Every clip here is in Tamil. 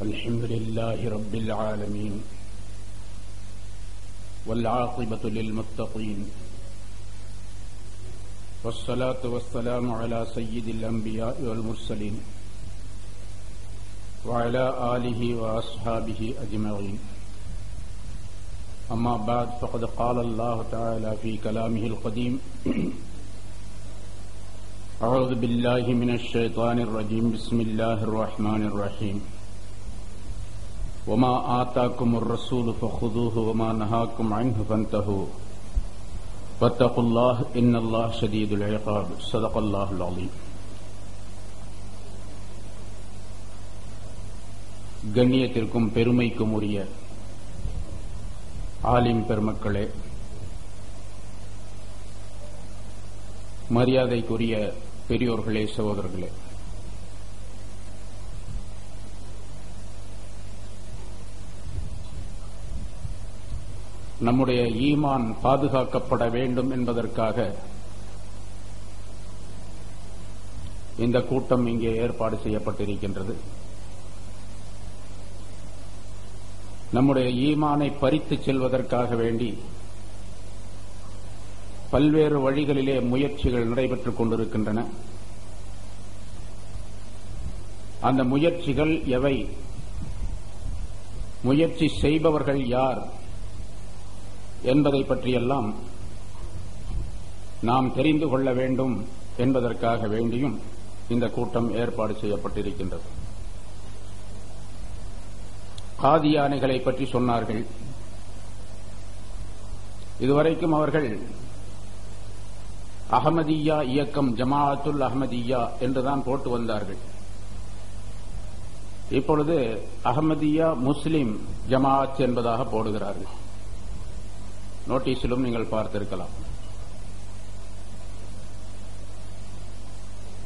الحمد لله رب العالمين والعاقبة للمتقين والصلاة والسلام على سيد الأنبياء والمرسلين وعلى آله وأصحابه أجمعين. أما بعد فقد قال الله تعالى في كلامه القديم أعوذ بالله من الشيطان الرجيم بسم الله الرحمن الرحيم وما آتاكم الرسول فخذوه وما نهاكم عنه فانتهوا واتقوا الله إن الله شديد العقاب صدق الله العظيم. கண்ணியத்திற்கும் பெருமைக்கும் உரிய ஆலிம் பெருமக்களே, மரியாதைக்குரிய பெரியோர்களே, சகோதரர்களே, நம்முடைய ஈமான் பாதுகாக்கப்பட வேண்டும் என்பதற்காக இந்த கூட்டம் இங்கே ஏற்பாடு செய்யப்பட்டிருக்கின்றது. நம்முடைய ஈமானை பறித்துச் செல்வதற்காக வேண்டி பல்வேறு வழிகளிலே முயற்சிகள் நடைபெற்றுக் கொண்டிருக்கின்றன. அந்த முயற்சிகள் எவை? முயற்சி செய்பவர்கள் யார் என்பதை பற்றியெல்லாம் நாம் தெரிந்து கொள்ள வேண்டும் என்பதற்காக வேண்டியும் இந்த கூட்டம் ஏற்பாடு செய்யப்பட்டிருக்கின்றது. காதியானிகளை பற்றி சொன்னார்கள். இதுவரைக்கும் அவர்கள் அஹமதியா இயக்கம், ஜமாஅத்துல் அஹமதியா என்றுதான் போட்டு வந்தார்கள். இப்பொழுது அஹமதியா முஸ்லிம் ஜமாஅத் என்பதாக போடுகிறார்கள். நோட்டீஸிலும் நீங்கள் பார்த்திருக்கலாம்.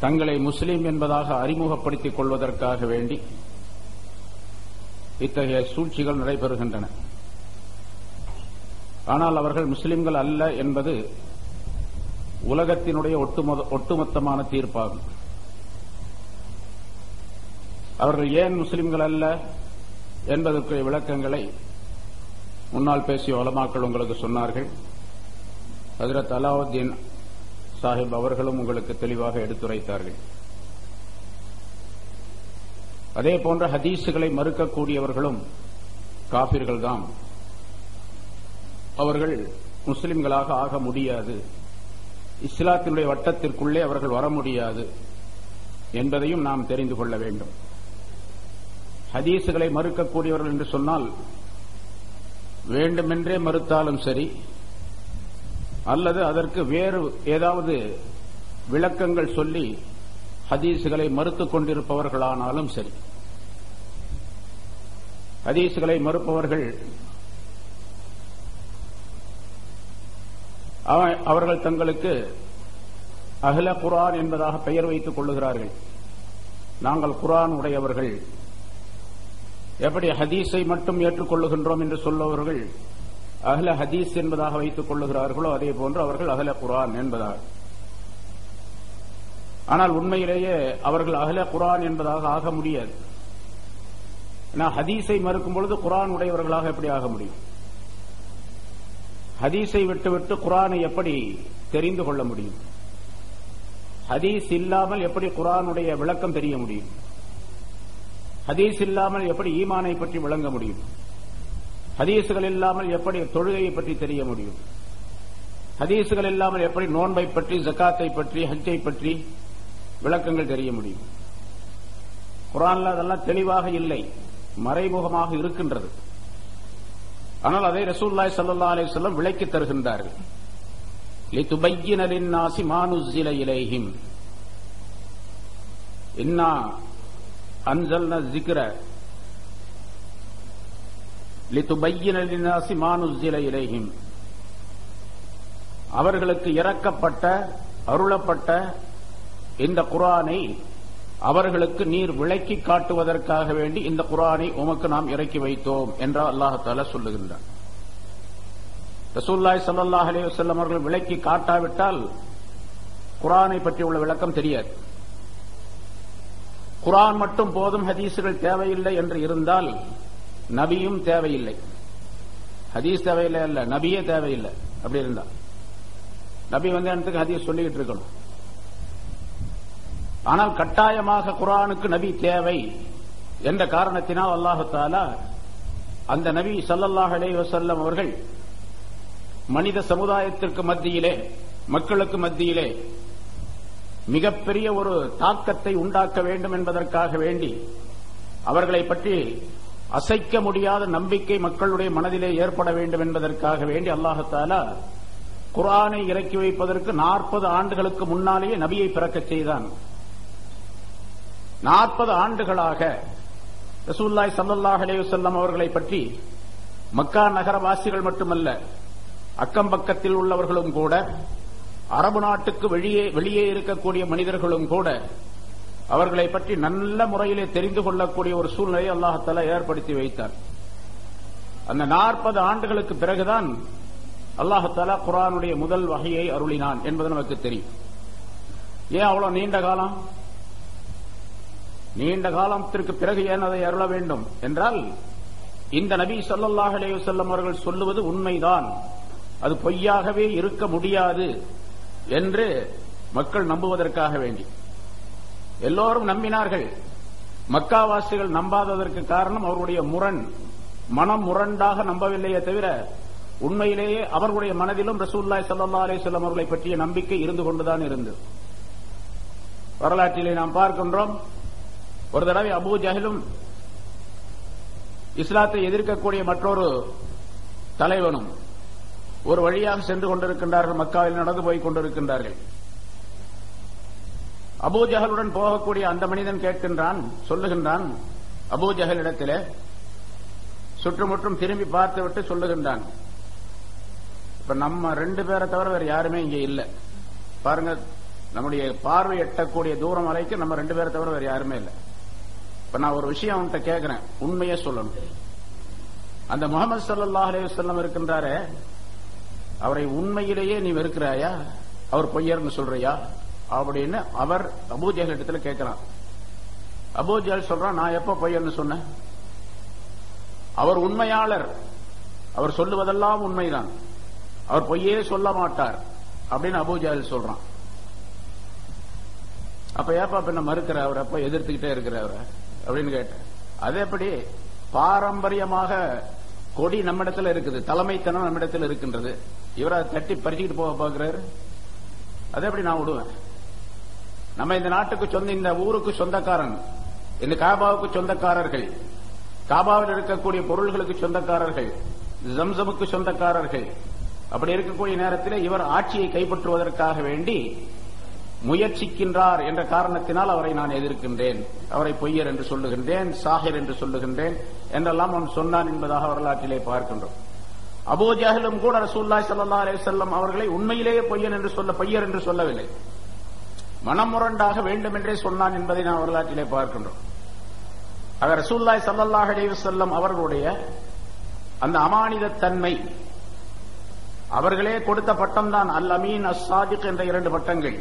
தங்களை முஸ்லிம் என்பதாக அறிமுகப்படுத்திக் கொள்வதற்காக வேண்டி இத்தகைய சூழ்ச்சிகள் நடைபெறுகின்றன. ஆனால் அவர்கள் முஸ்லிம்கள் அல்ல என்பது உலகத்தினுடைய ஒட்டுமொத்தமான தீர்ப்பாகும். அவர்கள் ஏன் முஸ்லிம்கள் அல்ல என்பதற்கு விளக்கங்களை முன்னால் பேசிய உலமாக்கள் உங்களுக்கு சொன்னார்கள். ஹஜ்ரத் அலாவுத்தீன் சாஹிப் அவர்களும் உங்களுக்கு தெளிவாக எடுத்துரைத்தார்கள். அதே போன்ற ஹதீஸுகளை மறுக்கக்கூடியவர்களும் காபிர்கள்தான். அவர்கள் முஸ்லிம்களாக ஆக முடியாது, இஸ்லாத்தினுடைய வட்டத்திற்குள்ளே அவர்கள் வர முடியாது என்பதையும் நாம் தெரிந்து கொள்ள வேண்டும். ஹதீஸுகளை மறுக்கக்கூடியவர்கள் என்று சொன்னால் வேண்டுமென்றே மறுத்தாலும் சரி, அல்லது அதற்கு வேறு ஏதாவது விளக்கங்கள் சொல்லி ஹதீஸுகளை மறுத்துக் கொண்டிருப்பவர்களானாலும் சரி. ஹதீஸுகளை மறுப்பவர்கள் அவர்கள் தங்களுக்கு அஹ்ல குர்ஆன் என்பதாக பெயர் வைத்துக் கொள்ளுகிறார்கள். நாங்கள் குர்ஆன் உடையவர்கள். எப்படி ஹதீஸை மட்டும் ஏற்றுக்கொள்ளுகின்றோம் என்று சொல்லுவவர்கள் அஹ்ல ஹதீஸ் என்பதாக வைத்துக் கொள்ளுகிறார்களோ அதே போன்று அவர்கள் அஹ்ல குர்ஆன் என்பதாக. ஆனால் உண்மையிலேயே அவர்கள் அஹ்ல குர்ஆன் என்பதாக ஆக முடியாது. ஹதீஸை மறுக்கும் பொழுது குர்ஆன் உடையவர்களாக எப்படி ஆக முடியும்? ஹதீஸை விட்டுவிட்டு குர்ஆனை எப்படி தெரிந்து கொள்ள முடியும்? ஹதீஸ் இல்லாமல் எப்படி குர்ஆனுடைய விளக்கம் தெரிய முடியும்? ஹதீஸ் இல்லாமல் எப்படி ஈமானை பற்றி விளங்க முடியும்? ஹதீசுகள் இல்லாமல் எப்படி தொழுகையை பற்றி தெரிய முடியும்? ஹதீசுகள் இல்லாமல் எப்படி நோன்பை பற்றி, ஜகாத்தை பற்றி, ஹஜ்ஜை பற்றி விளக்கங்கள் தெரிய முடியும்? குர்ஆன்ல அதெல்லாம் தெளிவாக இல்லை, மறைமுகமாக இருக்கின்றது. ஆனால் அதை ரசூலுல்லாஹி ஸல்லல்லாஹு அலைஹி வஸல்லம் விளக்கித் தருகின்றார்கள். லிதுபய்யின லின்னாஸி மா நுஸ்ஸில இலைஹிம் இன்னா அன்ஸல்னா ஸிக்ர லிதுபய்யின லின்னாஸி மா நுஸ்ஸில இலைஹிம். அவர்களுக்கு இறக்கப்பட்ட, அருளப்பட்ட இந்த குர்ஆனை அவர்களுக்கு நீர் விளக்கி காட்டுவதற்காக வேண்டி இந்த குர்ஆனை உமக்கு நாம் இறக்கி வைத்தோம் என்று அல்லாஹ் தஆலா சொல்லுகின்றார். ரசூலுல்லாஹி ஸல்லல்லாஹு அலைஹி வஸல்லம் அவர்கள் விளக்கி காட்டாவிட்டால் குர்ஆனை பற்றி உள்ள விளக்கம் தெரியாது. குர்ஆன் மட்டும் போதும், ஹதீஸுகள் தேவையில்லை என்று இருந்தால் நபியும் தேவையில்லை. ஹதீஸ் தேவையில்லை அல்ல, நபியே தேவையில்லை. அப்படி இருந்தா நபி எனக்கு ஹதீஸ் சொல்லிக்கிட்டு இருக்கணும். ஆனால் கட்டாயமாக குர்ஆனுக்கு நபி தேவை என்ற காரணத்தினால் அல்லாஹு தஆலா அந்த நபி ஸல்லல்லாஹு அலைஹி வஸல்லம் அவர்கள் மனித சமுதாயத்திற்கு மத்தியிலே, மக்களுக்கு மத்தியிலே மிகப்பெரிய ஒரு தாக்கத்தை உண்டாக்க வேண்டும் என்பதற்காக வேண்டி, அவர்களை பற்றி அசைக்க முடியாத நம்பிக்கை மக்களுடைய மனதிலே ஏற்பட வேண்டும் என்பதற்காக வேண்டி அல்லாஹு தஆலா குர்ஆனை இறக்கி வைப்பதற்கு 40 ஆண்டுகளுக்கு முன்னாலேயே நபியை பிறக்கச் செய்தான். 40 ஆண்டுகளாக ரசூலுல்லாஹி ஸல்லல்லாஹு அலைஹி வஸல்லம் அவர்களை பற்றி மக்கா நகரவாசிகள் மட்டுமல்ல, அக்கம் பக்கத்தில் உள்ளவர்களும் கூட, அரபு நாட்டுக்கு வெளியே இருக்கக்கூடிய மனிதர்களும் கூட அவர்களை பற்றி நல்ல முறையிலே தெரிந்து கொள்ளக்கூடிய ஒரு சூழ்நிலையை அல்லாஹ் தஆலா ஏற்படுத்தி வைத்தார். அந்த 40 ஆண்டுகளுக்கு பிறகுதான் அல்லாஹ் தஆலா குர்ஆனுடைய முதல் வஹையை அருளினான் என்பது நமக்கு தெரியும். ஏன் அவ்வளவு நீண்ட காலம்? நீண்ட காலத்திற்கு பிறகு ஏன் அதை அருள வேண்டும் என்றால், இந்த நபி ஸல்லல்லாஹு அலைஹி வஸல்லம் அவர்கள் சொல்லுவது உண்மைதான், அது பொய்யாகவே இருக்க முடியாது என்று மக்கள் நம்புவதற்காக வேண்டி. எல்லோரும் நம்பினார்கள். மக்காவாசிகள் நம்பாததற்கு காரணம் அவருடைய மனம் முரண்டாக நம்பவில்லையே தவிர, உண்மையிலேயே அவர்களுடைய மனதிலும் ரசூலுல்லாஹி ஸல்லல்லாஹு அலைஹி வஸல்லம் அவர்களை பற்றிய நம்பிக்கை இருந்து கொண்டுதான் இருந்தது. வரலாற்றிலே நாம் பார்க்கின்றோம், ஒரு தடவை அபூ ஜஹலும் இஸ்லாத்தை எதிர்க்கக்கூடிய மற்றொரு தலைவனும் ஒரு வழியாக சென்று கொண்டிருக்கின்றார்கள், மக்காவில் நடந்து போய் கொண்டிருக்கின்றார்கள். அபூ ஜஹலுடன் போகக்கூடிய அந்த மனிதன் சொல்லுகின்றான் அபூ ஜஹலிடத்திலே, சுற்றுமுற்றும் திரும்பி பார்த்துவிட்டு சொல்லுகின்றான், இப்ப நம்ம 2 பேரை தவிர வேற யாருமே இங்கே இல்லை. பாருங்க, நம்முடைய பார்வை எட்டக்கூடிய தூரம் வரைக்கும் நம்ம 2 பேரை தவிர வேற யாருமே இல்லை. இப்ப நான் ஒரு விஷயம் அவன்கிட்ட கேட்கிறேன், உண்மையே சொல்லணும். அந்த முஹம்மது ஸல்லல்லாஹு அலைஹி வஸல்லம் இருக்கின்றாரே, அவரை உண்மையிலேயே நீ வெறுக்கிறாயா, அவர் பொய்யர்னு சொல்றியா அப்படின்னு அவர் அபூ ஜஹல் இடத்துல கேட்கிறான். அபூ ஜஹல் சொல்றான், நான் எப்ப பொய்யர்னு சொன்னேன்? அவர் உண்மையாளர், அவர் சொல்லுவதெல்லாம் உண்மைதான், அவர் பொய்யே சொல்ல மாட்டார் அப்படின்னு அபூ ஜஹல் சொல்றான். அப்ப ஏப்பா பின்ன மறுக்கிற, அவர் அப்ப எதிர்த்துக்கிட்டே இருக்கிறவர் அப்படின்னு கேட்டேன். அது எப்படி? பாரம்பரியமாக கொடி நம்மிடத்தில் இருக்குது, தலைமைத்தனம் நம்மிடத்தில் இருக்கின்றது, இவரை தட்டி பறிச்சுக்கிட்டு போக பார்க்கிறாரு, அதை எப்படி நான் விடுவேன்? நம்ம இந்த நாட்டுக்கு இந்த ஊருக்கு சொந்தக்காரன், இந்த காபாவுக்கு சொந்தக்காரர்கள், காபாவில் இருக்கக்கூடிய பொருள்களுக்கு சொந்தக்காரர்கள், ஜம்சமுக்கு சொந்தக்காரர்கள். அப்படி இருக்கக்கூடிய நேரத்தில் இவர் ஆட்சியை கைப்பற்றுவதற்காக வேண்டி முயற்சிக்கின்றார் என்ற காரணத்தினால் அவரை நான் எதிர்க்கின்றேன், அவரை பொய்யர் என்று சொல்லுகின்றேன், சாஹிர் என்று சொல்லுகின்றேன் என்றெல்லாம் அவன் சொன்னான் என்பதாக வரலாற்றிலே பார்க்கின்றோம். அபூ ஜஹலும் கூட ரசூலுல்லாஹி ஸல்லல்லாஹு அலைஹி வஸல்லம் அவர்களை உண்மையிலேயே பொய்யர் என்று சொல்லவில்லை, மனமுரண்டாக வேண்டும் என்றே சொன்னான் என்பதை நாம் வரலாற்றிலே பார்க்கின்றோம். ஆக ரசூலுல்லாஹி ஸல்லல்லாஹு அலைஹி வஸல்லம் அவர்களுடைய அந்த அமானித தன்மை, அவர்களே கொடுத்த பட்டம் தான் அல் அமீன் அஸ் சாதிக் என்ற 2 பட்டங்கள்.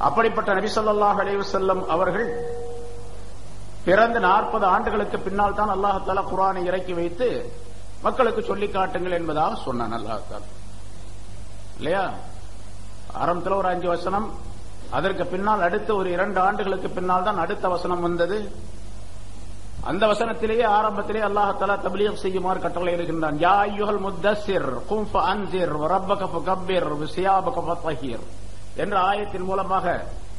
அப்படிப்பட்ட நபி ஸல்லல்லாஹு அலைஹி வஸல்லம் அவர்கள் பிறந்த 40 ஆண்டுகளுக்கு பின்னால் தான் அல்லாஹ் தஆலா குர்ஆனை இறக்கி வைத்து மக்களுக்கு சொல்லி காட்டுங்கள் என்பதாக சொன்னான் அல்லாஹ் தஆலா. இல்லையா? ஆரம்பத்தில் ஒரு 5 வசனம், அதற்கு பின்னால் அடுத்த ஒரு 2 ஆண்டுகளுக்கு பின்னால் தான் அடுத்த வசனம் வந்தது. அந்த வசனத்திலேயே ஆரம்பத்திலே அல்லாஹ் தஆலா தப்லீக் செய்யுமாறு கட்டளையிடுகின்றான். யா அய்யுஹல் முத்தஸ்ஸிர் கும் ஃபஅன்ஸிர் வரப்பக ஃபகப்பிர் வஸியாபக ஃபதஹிர் என்ற ஆயத்தின் மூலமாக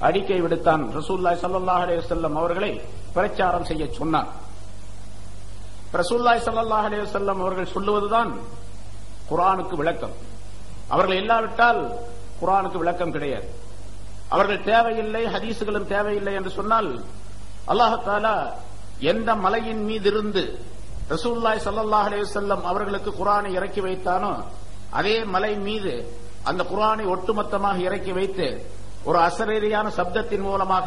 அறிக்கை விடுத்தான். ரசூலுல்லாஹி ஸல்லல்லாஹு அலைஹி வஸல்லம் அவர்களை பிரச்சாரம் செய்ய சொன்னார். ரசூலுல்லாஹி ஸல்லல்லாஹு அலைஹி வஸல்லம் அவர்கள் சொல்லுவதுதான் குர்ஆனுக்கு விளக்கம். அவர்கள் இல்லாவிட்டால் குர்ஆனுக்கு விளக்கம் கிடையாது. அவர்கள் தேவையில்லை, ஹதீசுகளும் தேவையில்லை என்று சொன்னால், அல்லாஹ் தஆலா எந்த மலையின் மீது இருந்து ரசூலுல்லாஹி ஸல்லல்லாஹு அலைஹி வஸல்லம் அவர்களுக்கு குர்ஆனை இறக்கி வைத்தானோ அதே மலை மீது அந்த குர்ஆனை ஒட்டுமொத்தமாக இறக்கி வைத்து ஒரு அசரீரியான சப்தத்தின் மூலமாக,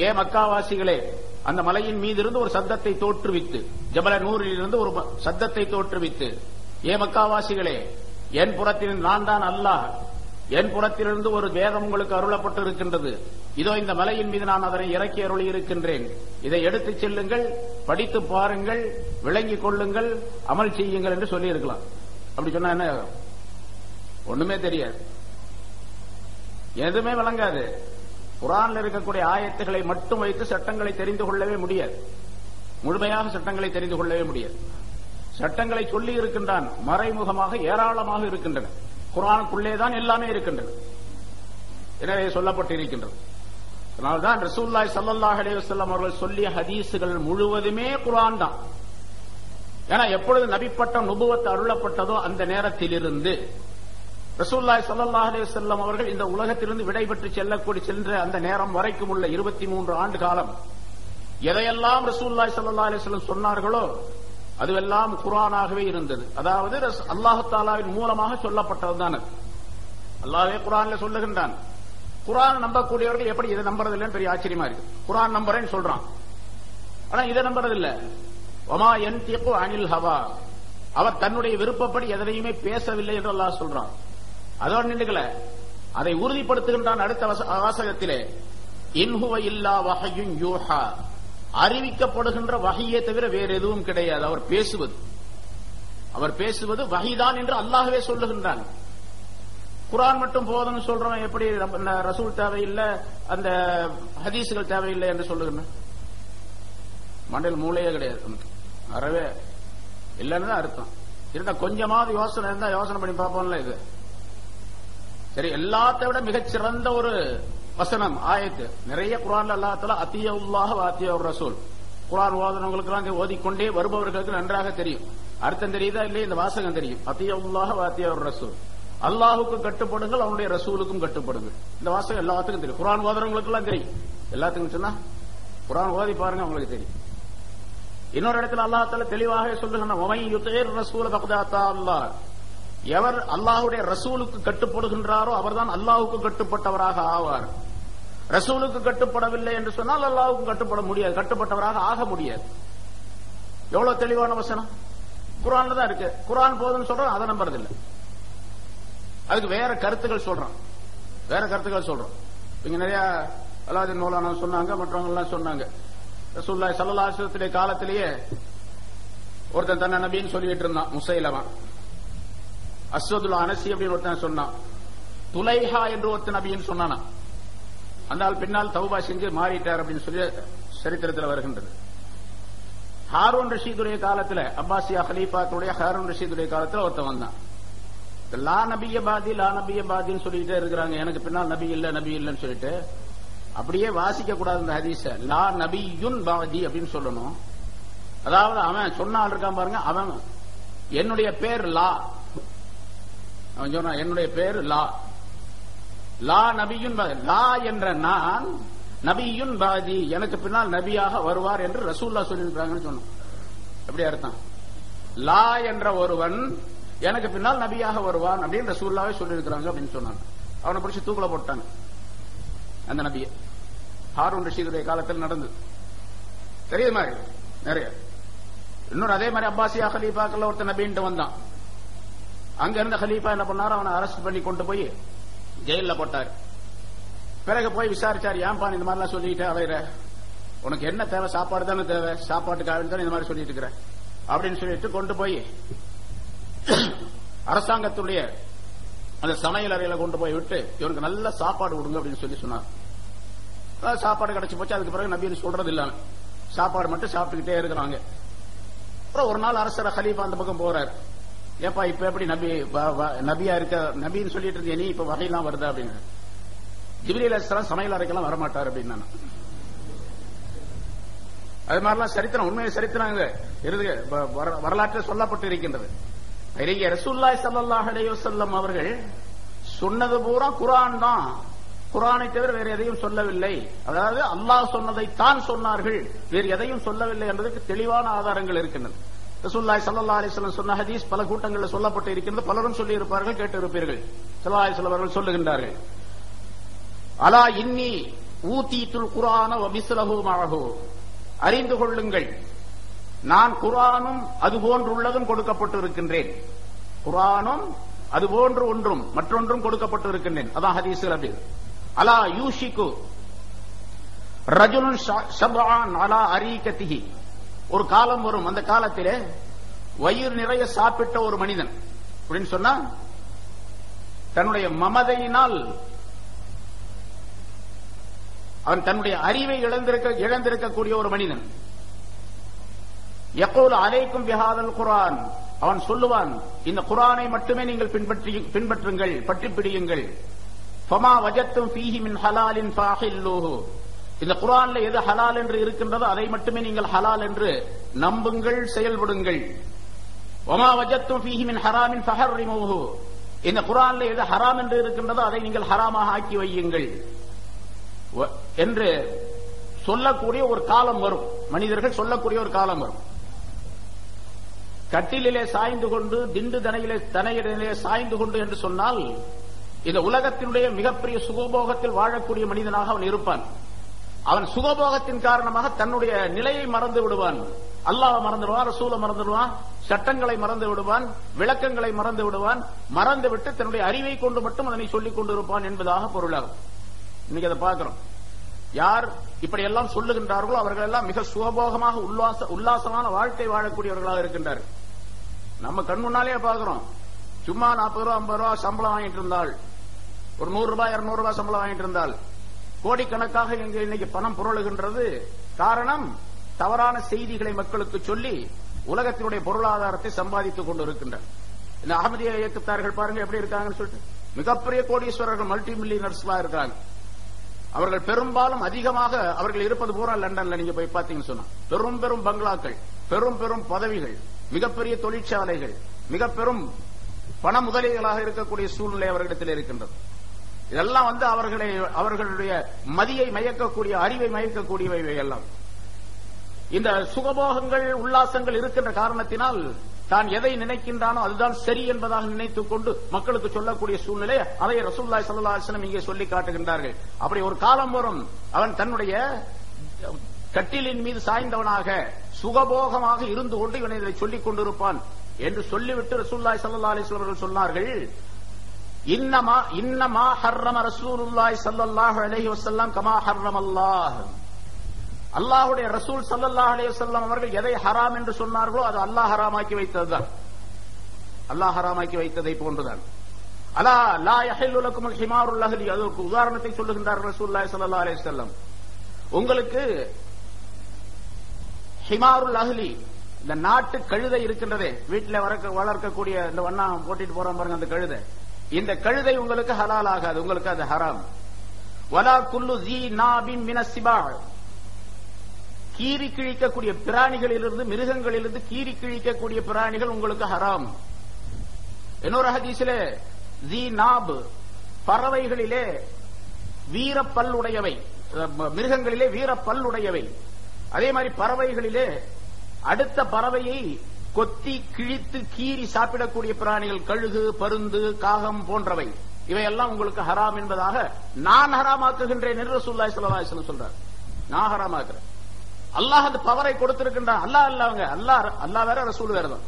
ஏ மக்காவாசிகளே, அந்த மலையின் மீது இருந்து ஒரு சத்தத்தை தோற்றுவித்து, ஜபல நூரில் இருந்து ஒரு சத்தத்தை தோற்றுவித்து, ஏ மக்காவாசிகளே, என் புறத்தில் நான் தான் அல்லாஹ், என் புறத்திலிருந்து ஒரு வேதம் உங்களுக்கு அருளப்பட்டு இருக்கின்றது, இதோ இந்த மலையின் மீது நான் அதனை இறக்கி அருளி இருக்கின்றேன், இதை எடுத்துச் செல்லுங்கள், படித்து பாருங்கள், விளங்கிக் கொள்ளுங்கள், அமல் செய்யுங்கள் என்று சொல்லி இருக்கலாம். அப்படி சொன்னா என்ன? ஒண்ணுமே தெரியாது, எதுவுமே விளங்காது. குர்ஆன்ல இருக்கக்கூடிய ஆயத்துக்களை மட்டும் வைத்து சட்டங்களை தெரிந்து கொள்ளவே முடியாது, முழுமையாக சட்டங்களை தெரிந்து கொள்ளவே முடியாது. சட்டங்களை சொல்லி இருக்கின்றான், மறைமுகமாக ஏராளமாக இருக்கின்றன. குர்ஆனுக்குள்ளேதான் எல்லாமே இருக்கின்றன. எனவே சொல்லப்பட்டிருக்கின்றது. அதனால்தான் ரசூலுல்லாஹி ஸல்லல்லாஹு அலைஹி வஸல்லம் அவர்கள் சொல்லிய ஹதீஸுகள் முழுவதுமே குர்ஆன் தான். ஏன்னா எப்பொழுது நபிப்பட்டம் நுபுவத் அருளப்பட்டதோ அந்த நேரத்திலிருந்து ரசூலுல்லாஹி ஸல்லல்லாஹு அலைஹி வஸல்லம் அவர்கள் இந்த உலகத்திலிருந்து விடைபெற்று சென்ற அந்த நேரம் வரைக்கும் உள்ள 23 ஆண்டு காலம் எதையெல்லாம் ரசூலுல்லாஹி ஸல்லல்லாஹு அலைஹி வஸல்லம் சொன்னார்களோ அதுவெல்லாம் குர்ஆனாகவே இருந்தது. அதாவது அல்லாஹ் தஆலாவின் மூலமாக சொல்லப்பட்டதுதான். அல்லாஹ்வே குர்ஆன்ல சொல்லுகின்றான். குர்ஆன் நம்பக்கூடியவர்கள் எப்படி இதை நம்புறதில்லைன்னு பெரிய ஆச்சரியமா இருக்கு. குர்ஆன் நம்புறேன்னு சொல்றான், ஆனா இதை நம்புறதில்லை. வமா யன்திகு அனில் ஹவா, அவர் தன்னுடைய விருப்பப்படி எதனையுமே பேசவில்லை என்று அல்லாஹ் சொல்றான். அதோடு நின்றுகள அதை உறுதிப்படுத்துகின்றான் அடுத்த வாசகத்திலே, இன்ஹுவ இல்லா வஹயுன் யூஹா, அறிவிக்கப்படுகின்ற வஹியை தவிர வேறு எதுவும் கிடையாது. அவர் பேசுவது வஹிதான் என்று அல்லாஹ்வே சொல்லுகின்றான். குர்ஆன் மட்டும் போதும்னு சொல்றவன் எப்படி ரசூல் தேவையில்லை, அந்த ஹதீசுகள் தேவையில்லை என்று சொல்லுகின்றான்? மண்டையில் மூளையே கிடையாது, அறவே இல்லைன்னு தான் அர்த்தம். இருந்தா கொஞ்சமாவது யோசனை இருந்தா யோசனை பண்ணி பார்ப்போம்ல. இது சரி, எல்லாத்தை விட மிகச்சிறந்த ஒரு வசனம் ஆயத்து. நிறைய குர்ஆன்ல அல்லாஹ் தஆலா அத்தியுல்லாஹ் வ அத்தியுர் ரசூல், குர்ஆன் ஓதுனவங்களுக்கு எல்லாம் ஓதிக்கொண்டே வருபவர்களுக்கு நன்றாக தெரியும். அர்த்தம் தெரியுதா இல்லையா? இந்த வாசகம் தெரியும். அத்தியுல்லாஹ் வ அத்தியுர் ரசூல், அல்லாஹ்வுக்கு கட்டுப்படுங்கள், அவனுடைய ரசூலுக்கும் கட்டுப்படுங்கள். இந்த வாசகம் எல்லாத்துக்கும் தெரியும். குர்ஆன் ஓதுறவங்களுக்கு எல்லாம் தெரியும். எல்லாத்துக்கும் சொன்னா குர்ஆன் ஓதி பாருங்க, உங்களுக்கு தெரியும். இன்னொரு இடத்துல அல்லாஹ் தஆலா தெளிவாக சொல்லுகிறான், வமை யுதீர் ரசூல ஃபக்த் அத்தா அல்லாஹ், எவர் அல்லாஹ்வுடைய ரசூலுக்கு கட்டுப்படுகின்றாரோ அவர்தான் அல்லாஹ்வுக்கு கட்டுப்பட்டவராக ஆவார். ரசூலுக்கு கட்டுப்படவில்லை என்று சொன்னால் அல்லாஹ்வுக்கு கட்டுப்பட முடியாது, கட்டுப்பட்டவராக ஆக முடியாது. எவ்வளவு தெளிவான வசனம் குர்ஆன்ல தான் இருக்கு. குர்ஆன் போதும்னு சொல்றோம், அதை நம்புறதில்லை. அதுக்கு வேற கருத்துக்கள் சொல்றோம். இங்க நிறைய அலாவுதீன் மௌலானா சொன்னாங்க, மற்றவங்க எல்லாம் சொன்னாங்க. ரசூலுல்லாஹி ஸல்லல்லாஹு அலைஹி வஸல்லம் காலத்திலேயே ஒருத்தன் தன்னை நபின்னு சொல்லிட்டு இருந்தான், முசைலமா. அஸ்வதுல் அனசி அப்படின்னு ஒருத்தன் சொன்னான். துலைஹா என்று ஒருத்தன் நபின்னு சொன்னானா. அந்த ஆள் பின்னால் தௌபா செஞ்சு மாறிட்டார் அப்படின்னு சொல்லி சரித்திரத்தில் வருகின்றது. ஹாரூன் ரஷீதுடைய காலத்துல, அப்பாசியா ஹலீஃபாத்துடைய ஹாரூன் ரஷீதுடைய காலத்துல ஒருத்தன் வந்தான். லா நபிய பாதின்னு சொல்லிட்டே இருக்கிறாங்க, எனக்கு பின்னால் நபி இல்லன்னு சொல்லிட்டு. அப்படியே வாசிக்க கூடாது இந்த ஹதீஸ. லா நபியுன் பாதி அப்படின்னு சொல்லணும். அதாவது அவன் சொன்ன ஆள் இருக்கான் பாருங்க, அவன் என்னுடைய பேர் லா, அவன் சொன்னான் என்னுடைய பேர் லா, லா நபியுன் லா என்ற நான் நபியுன் பாதி, எனக்கு பின்னால் நபியாக வருவார் என்று ரசூலுல்லாஹ் சொல்லியிருக்காங்கன்னு சொன்னான். எப்படி அர்த்தம்? லா என்ற ஒருவன் எனக்கு பின்னால் நபியாக வருவான் அப்படின்னு ரசூலுல்லாஹ்வே சொல்லியிருக்கிறாங்க அப்படின்னு சொன்னாங்க. அவனை பிடிச்சி தூக்குல போட்டாங்க அந்த நபிய. ஹாரூன் ரஷீதுடைய காலத்தில் நடந்தது. தெரியுது மாதிரி நிறைய. இன்னொரு அதே மாதிரி அப்பாசியா ஹலீஃபாக்கள் ஒருத்தர் நபின்ட்டு வந்தான். அங்க இருந்த ஹலீஃபா என்ன பண்ணாரு, அவனை அரெஸ்ட் பண்ணி கொண்டு போய் ஜெயில போட்டாரு. பிறகு போய் விசாரிச்சார், ஏன்பா இந்த மாதிரிலாம் சொல்லிட்டு அலையிற, உனக்கு என்ன தேவை? சாப்பாடு தானே தேவை, சாப்பாட்டுக்காக தான் இந்த மாதிரி சொல்லிட்டு இருக்கிற அப்படின்னு சொல்லிட்டு கொண்டு போய் அரசாங்கத்துடைய அந்த சமையல் அறையில கொண்டு போய் விட்டு இவனுக்கு நல்ல சாப்பாடு கொடுங்க அப்படின்னு சொல்லி சொன்னார். சாப்பாடு கிடைச்சு போச்சு. அதுக்கு பிறகு நபின்னு சொல்றது இல்லாம சாப்பாடு மட்டும் சாப்பிட்டுக்கிட்டே இருக்கிறாங்க. அப்புறம் ஒரு நாள் அரசர் ஹலீஃபா அந்த பக்கம் போறாரு. ஏப்பா இப்ப எப்படி நபியா இருக்க, நபின்னு சொல்லிட்டு இருந்தீங்க, நீ இப்ப வகையெல்லாம் வருதா அப்படின்னு. ஜிப்ரீல் அலைஹிஸ்ஸலாம் சமையல் அறைக்கெல்லாம் வரமாட்டார் அப்படின்னு. அது மாதிரிலாம் சரித்திரம், உண்மையை சரித்திரம் வரலாற்றில் சொல்லப்பட்டு இருக்கின்றது. ரசூலுல்லாஹி ஸல்லல்லாஹு அலைஹி வஸல்லம் அவர்கள் சொன்னது பூரா குர்ஆன் தான், குர்ஆனை தவிர வேறு எதையும் சொல்லவில்லை. அதாவது அல்லாஹ் சொன்னதை தான் சொன்னார்கள், வேறு எதையும் சொல்லவில்லை என்பதற்கு தெளிவான ஆதாரங்கள் இருக்கின்றன. ரசூலுல்லாஹி ஸல்லல்லாஹு அலைஹி வஸல்லம் சொன்ன ஹதீஸ் பல கூட்டங்களில் சொல்லப்பட்டு இருக்கின்றது. பலரும் சொல்லி இருப்பார்கள், கேட்டு இருப்பீர்கள். ஸல்லல்லாஹு அலைஹி வஸல்லம் அவர்கள் சொல்லுகின்றார்கள், அலா இன்னி ஊதீதுல் குர்ஆன வ மிஸ்லஹு மஅஹு, அறிந்து கொள்ளுங்கள், நான் குர்ஆனும் அதுபோன்றுள்ளதும் கொடுக்கப்பட்டு இருக்கின்றேன். குர்ஆனும் அது போன்று ஒன்றும் மற்றொன்றும் கொடுக்கப்பட்டு இருக்கின்றேன். அதான் ஹதீஸ்ல அப்படி. அலா யூஷிகு ரஜுலுன் ஷப்ஆன் அலா அரீகதிஹி, ஒரு காலம் வரும், அந்த காலத்திலே வயிறு நிறைய சாப்பிட்ட ஒரு மனிதன் அப்படின்னு சொன்னா தன்னுடைய மமதையினால் அவன் தன்னுடைய அறிவை இழந்திருக்கக்கூடிய ஒரு மனிதன். யகூல் அலைக்கும் பிஹாதல் குர்ஆன், அவன் சொல்லுவான், இந்த குர்ஆனை மட்டுமே நீங்கள் பின்பற்றுங்கள், பற்றி பிடியுங்கள். ஃபமா வஜத்தும் ஃபீஹி மின் ஹலாலின் ஃபஹில்லூஹு, இந்த குர்ஆன்ல எது ஹலால் என்று இருக்கின்றதோ அதை மட்டுமே நீங்கள் ஹலால் என்று நம்புங்கள், செயல்படுங்கள். வமா வஜத்தும் ஃபீஹி மின் ஹராமின் ஃபஹர்ரிமூஹு, இந்த குர்ஆன்ல எது ஹராம் என்று இருக்கின்றதோ அதை நீங்கள் ஹராமாக ஆக்கி வையுங்கள் என்று சொல்லக்கூடிய ஒரு காலம் வரும். மனிதர்கள் சொல்லக்கூடிய ஒரு காலம் வரும். கட்டிலே சாய்ந்து கொண்டு, திண்டு தனையிலே சாய்ந்து கொண்டு என்று சொன்னால் இந்த உலகத்தினுடைய மிகப்பெரிய சுகபோகத்தில் வாழக்கூடிய மனிதனாக அவன் இருப்பான். அவன் சுகபோகத்தின் காரணமாக தன்னுடைய நிலையை மறந்து விடுவான். அல்லாஹ் மறந்துடுவான், ரசூலை மறந்துடுவான், சட்டங்களை மறந்து விடுவான், விளக்கங்களை மறந்து விடுவான். மறந்துவிட்டு தன்னுடைய அறிவை கொண்டு மட்டும் அதனை சொல்லிக் கொண்டிருப்பான் என்பதாக பொருளாகும். இன்னைக்கு அதை பார்க்கிறோம். யார் இப்படி எல்லாம் சொல்லுகின்றார்களோ அவர்கள் எல்லாம் மிக சுகபோகமாக உல்லாசமான வாழ்க்கை வாழக்கூடியவர்களாக இருக்கின்றார்கள். நம்ம கண் முன்னாலே பார்க்கிறோம். சும்மா 40 ரூபா 50 ரூபா சம்பளம் வாங்கிட்டு இருந்தால், ஒரு 100 ரூபாய் 200 ரூபாய் சம்பளம் வாங்கிட்டு இருந்தால் கோடிக்கணக்காக இங்கு இன்னைக்கு பணம் புரளுகின்றது. காரணம், தவறான செய்திகளை மக்களுக்கு சொல்லி உலகத்தினுடைய பொருளாதாரத்தை சம்பாதித்துக் கொண்டு இருக்கின்றனர். இந்த அகமதிய இயக்கத்தார்கள் பாருங்க எப்படி இருக்காங்கன்னு சொல்லிட்டு மிகப்பெரிய கோடீஸ்வரர்கள், மல்டி மில்லியனர்ஸ்லாம் இருக்காங்க. அவர்கள் பெரும்பாலும் அதிகமாக அவர்கள் இருப்பது பூரா லண்டன்ல நீங்க போய் பாத்தீங்கன்னு சொன்னா பெரும் பெரும் பங்களாக்கள், பெரும் பெரும் பதவிகள், மிகப்பெரிய தொழிற்சாலைகள், மிக பெரும் பண முதலீடுகளாக இருக்கக்கூடிய சூழ்நிலை அவர்களிடத்தில் இருக்கின்றது. இதெல்லாம் அவர்களுடைய மதியை மயக்கக்கூடிய, அறிவை மயக்கக்கூடியவை எல்லாம். இந்த சுகபோகங்கள், உல்லாசங்கள் இருக்கின்ற காரணத்தினால் தான் எதை நினைக்கின்றானோ அதுதான் சரி என்பதாக நினைத்துக் கொண்டு மக்களுக்கு சொல்லக்கூடிய சூழ்நிலை, அதை ரசூலுல்லாஹி ஸல்லல்லாஹு அலைஹி வஸல்லம் இங்கே சொல்லி காட்டுகின்றார்கள். அப்படி ஒரு காலம் வரும், அவன் தன்னுடைய கட்டிலின் மீது சாய்ந்தவனாக சுகபோகமாக இருந்து கொண்டு இவனை இதை சொல்லிக் கொண்டிருப்பான் என்று சொல்லிவிட்டு ரசூலுல்லாஹி ஸல்லல்லாஹு அலைஹி வஸல்லம் அவர்கள் சொன்னார்கள், இன்னமா ஹர்ரம ரசூலுல்லாஹி ஸல்லல்லாஹு அலைஹி வஸல்லம் கமா ஹர்ரமல்லாஹ். அல்லாஹ்வுடைய ரசூல் ஸல்லல்லாஹு அலைஹி வஸல்லம் அவர்கள் எதை ஹராம் என்று சொன்னார்களோ அது அல்லாஹ் ஹராமாக்கி வைத்ததுதான். அல்லாஹ் ஹராமாக்கி வைத்ததை போன்றுதான். அலா லா யஹில்லு லக்குமுல் ஹிமாருல் அஹ்லி, அதற்கு உதாரணத்தை சொல்லுகின்றார்கள் ரசூலுல்லாஹி ஸல்லல்லாஹு அலைஹி வஸல்லம். உங்களுக்கு ஹிமாருல் அஹ்லி, இந்த நாட்டு கழுதை இருக்கின்றதே, வீட்டில் வளர்க்கக்கூடிய இந்த வண்ணா போட்டிட்டு போறோம் பாருங்க, அந்த கழுதை, இந்த கழுதை உங்களுக்கு ஹலால் ஆகாது, உங்களுக்கு அது ஹராம். வலா குல்லு ஸீ நாபின் மினஸ் சிபா, கீறி கிழிக்கக்கூடிய பிராணிகளிலிருந்து, மிருகங்களிலிருந்து கீறி கிழிக்கக்கூடிய பிராணிகள் உங்களுக்கு ஹராம். இன்னொரு ஹதீஸிலே ஸீ நாப், பறவைகளிலே வீரப்பல்லுடையவை, மிருகங்களிலே வீரப்பல்லுடையவை. அதே மாதிரி பறவைகளிலே அடுத்த பறவையை கொத்தி கிழித்து கீறி சாப்பிடக்கூடிய பிராணிகள், கழுகு, பருந்து, காகம் போன்றவை, இவையெல்லாம் உங்களுக்கு ஹராம் என்பதாக நான் ஹராமாக்குகின்றேன் என்று ரசூலுல்லாஹி ஸல்லல்லாஹு அலைஹி வஸல்லம் சொல்றார். நான் ஹராமாக்குறேன். அல்லாஹ் அந்த பவரை கொடுத்திருக்கின்றான். அல்லாஹ் வேற, ரசூல் வேற தான்.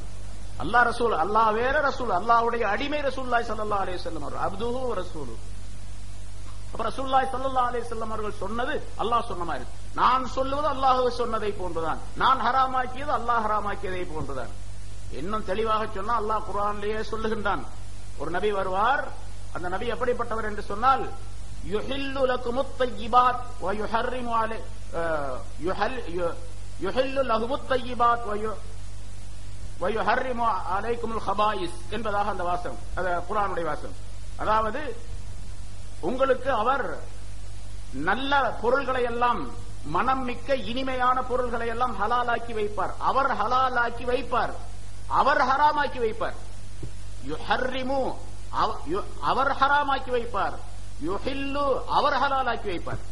அல்லாஹ் ரசூல், அல்லாஹ் வேற, ரசூல், அல்லாஹ்வுடைய அடிமை ரசூலுல்லாஹி ஸல்லல்லாஹு அலைஹி வஸல்லம் அவர்கள், அப்துஹு வ ரசூலுஹு. அப்ப ரசூலுல்லாஹி ஸல்லல்லாஹு அலைஹி வஸல்லம் அவர்கள் சொன்னது அல்லாஹ் சொன்ன மாதிரி, நான் சொல்லுவது அல்லாஹ் சொன்னதை போன்றுதான், நான் ஹராமாக்கியது அல்லாஹ் ஹராமாக்கியதை போன்றுதான். இன்னும் தெளிவாக சொன்னா அல்லாஹ் குர்ஆனிலேயே சொல்லுகின்றான். ஒரு நபி வருவார், அந்த நபி எப்படிப்பட்டவர் என்று சொன்னால், யுஹில்லு லகுமுத் தய்யிபாத் வ யுஹர்ரிமு அலை யுஹில்லு லஹுமுத் தய்யிபாத் வ யுஹர்ரிமு அலைக்குமுல் ஹபாயிஸ் என்பதாக அந்த வாசகம், அது குர்ஆனுடைய வாசகம். அதாவது உங்களுக்கு அவர் நல்ல பொருள்களை எல்லாம், மனம் மிக்க இனிமையான பொருள்களை எல்லாம் ஹலாலாக்கி வைப்பார். அவர் ஹலாலாக்கி வைப்பார், அவர் ஹராமாக்கி வைப்பார். யுஹர்ரிமு, அவர் ஹராமாக்கி வைப்பார். யுஹில்லு, அவர் ஹலாலாக்கி வைப்பார்.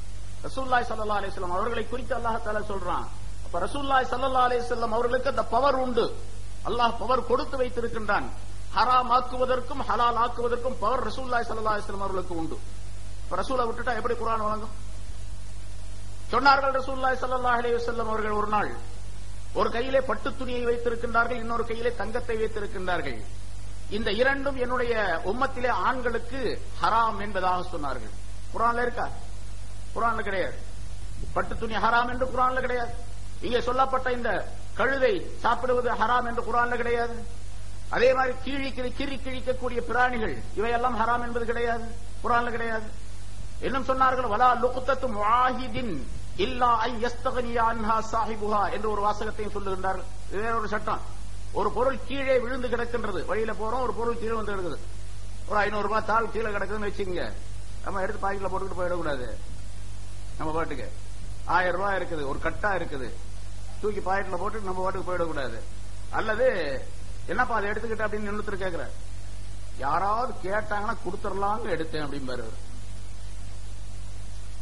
ரசூலுல்லாஹி ஸல்லல்லாஹு அலைஹி வஸல்லம் அவர்களை குறித்து அல்லாஹ் தஆலா சொல்றான். அப்ப ரசூலுல்லாஹி ஸல்லல்லாஹு அலைஹி வஸல்லம் அவர்களுக்கு அந்த பவர் உண்டு. அல்லாஹ் பவர் கொடுத்து வைத்திருக்கின்றான். ஹராம் ஆக்குவதற்கும் ஹலால் ஆக்குவதற்கும் பவர் ரசூலுல்லாஹி ஸல்லல்லாஹு அலைஹி வஸல்லம் அவர்களுக்கு உண்டு. ரசூலை விட்டுட்டா எப்படி குர்ஆன் வழங்கும்? சொன்னார்கள் ரசூலுல்லாஹி ஸல்லல்லாஹு அலைஹி வஸல்லம் அவர்கள் ஒரு நாள் ஒரு கையிலே பட்டு துணியை வைத்திருக்கின்றார்கள், இன்னொரு கையிலே தங்கத்தை வைத்திருக்கின்றார்கள். இந்த இரண்டும் என்னுடைய உம்மத்திலே ஆண்களுக்கு ஹராம் என்பதாக சொன்னார்கள். குர்ஆன்ல இருக்கா? குர்ஆன்ல கிடையாது. பட்டு துணி ஹராம் என்று குர்ஆன்ல கிடையாது. இங்கே சொல்லப்பட்ட இந்த கழுதை சாப்பிடுவது ஹராம் என்று குர்ஆன்ல கிடையாது. அதே மாதிரி கீறி கிழிக்கக்கூடிய பிராணிகள் இவையெல்லாம் ஹராம் என்பது கிடையாது, குர்ஆன்ல கிடையாது. இன்னும் சொன்னார்கள் வலா லுக்தத்து முஆஹிதின் இல்லா ஐ யஸ்தக்னியா அன்ஹா ஸாஹிபுஹா என்று ஒரு வாசகத்தையும் சொல்லுகின்றார்கள். இது வேற ஒரு சட்டம். ஒரு பொருள் கீழே விழுந்து கிடக்கின்றது, வழியில போறோம், ஒரு பொருள் கீழே வந்து கிடக்குது, ஒரு 500 ரூபாய் தாள் கீழே கிடக்குதுன்னு வச்சுக்கோங்க, நம்ம எடுத்து பாக்கெட்ல போட்டுக்கிட்டு போயிடக்கூடாது. நம்ம பாட்டுக்கு 1000 ரூபாய் இருக்குது, ஒரு கட்டா இருக்குது, தூக்கி பாக்கெட்ல போட்டு நம்ம பாட்டுக்கு போயிடக்கூடாது. அல்லது என்னப்பா அதை எடுத்துக்கிட்ட அப்படின்னு இன்னொருத்தர் கேட்கிற, யாராவது கேட்டாங்கன்னா கொடுத்துடலாங்க எடுத்தேன் அப்படிம்பாரு.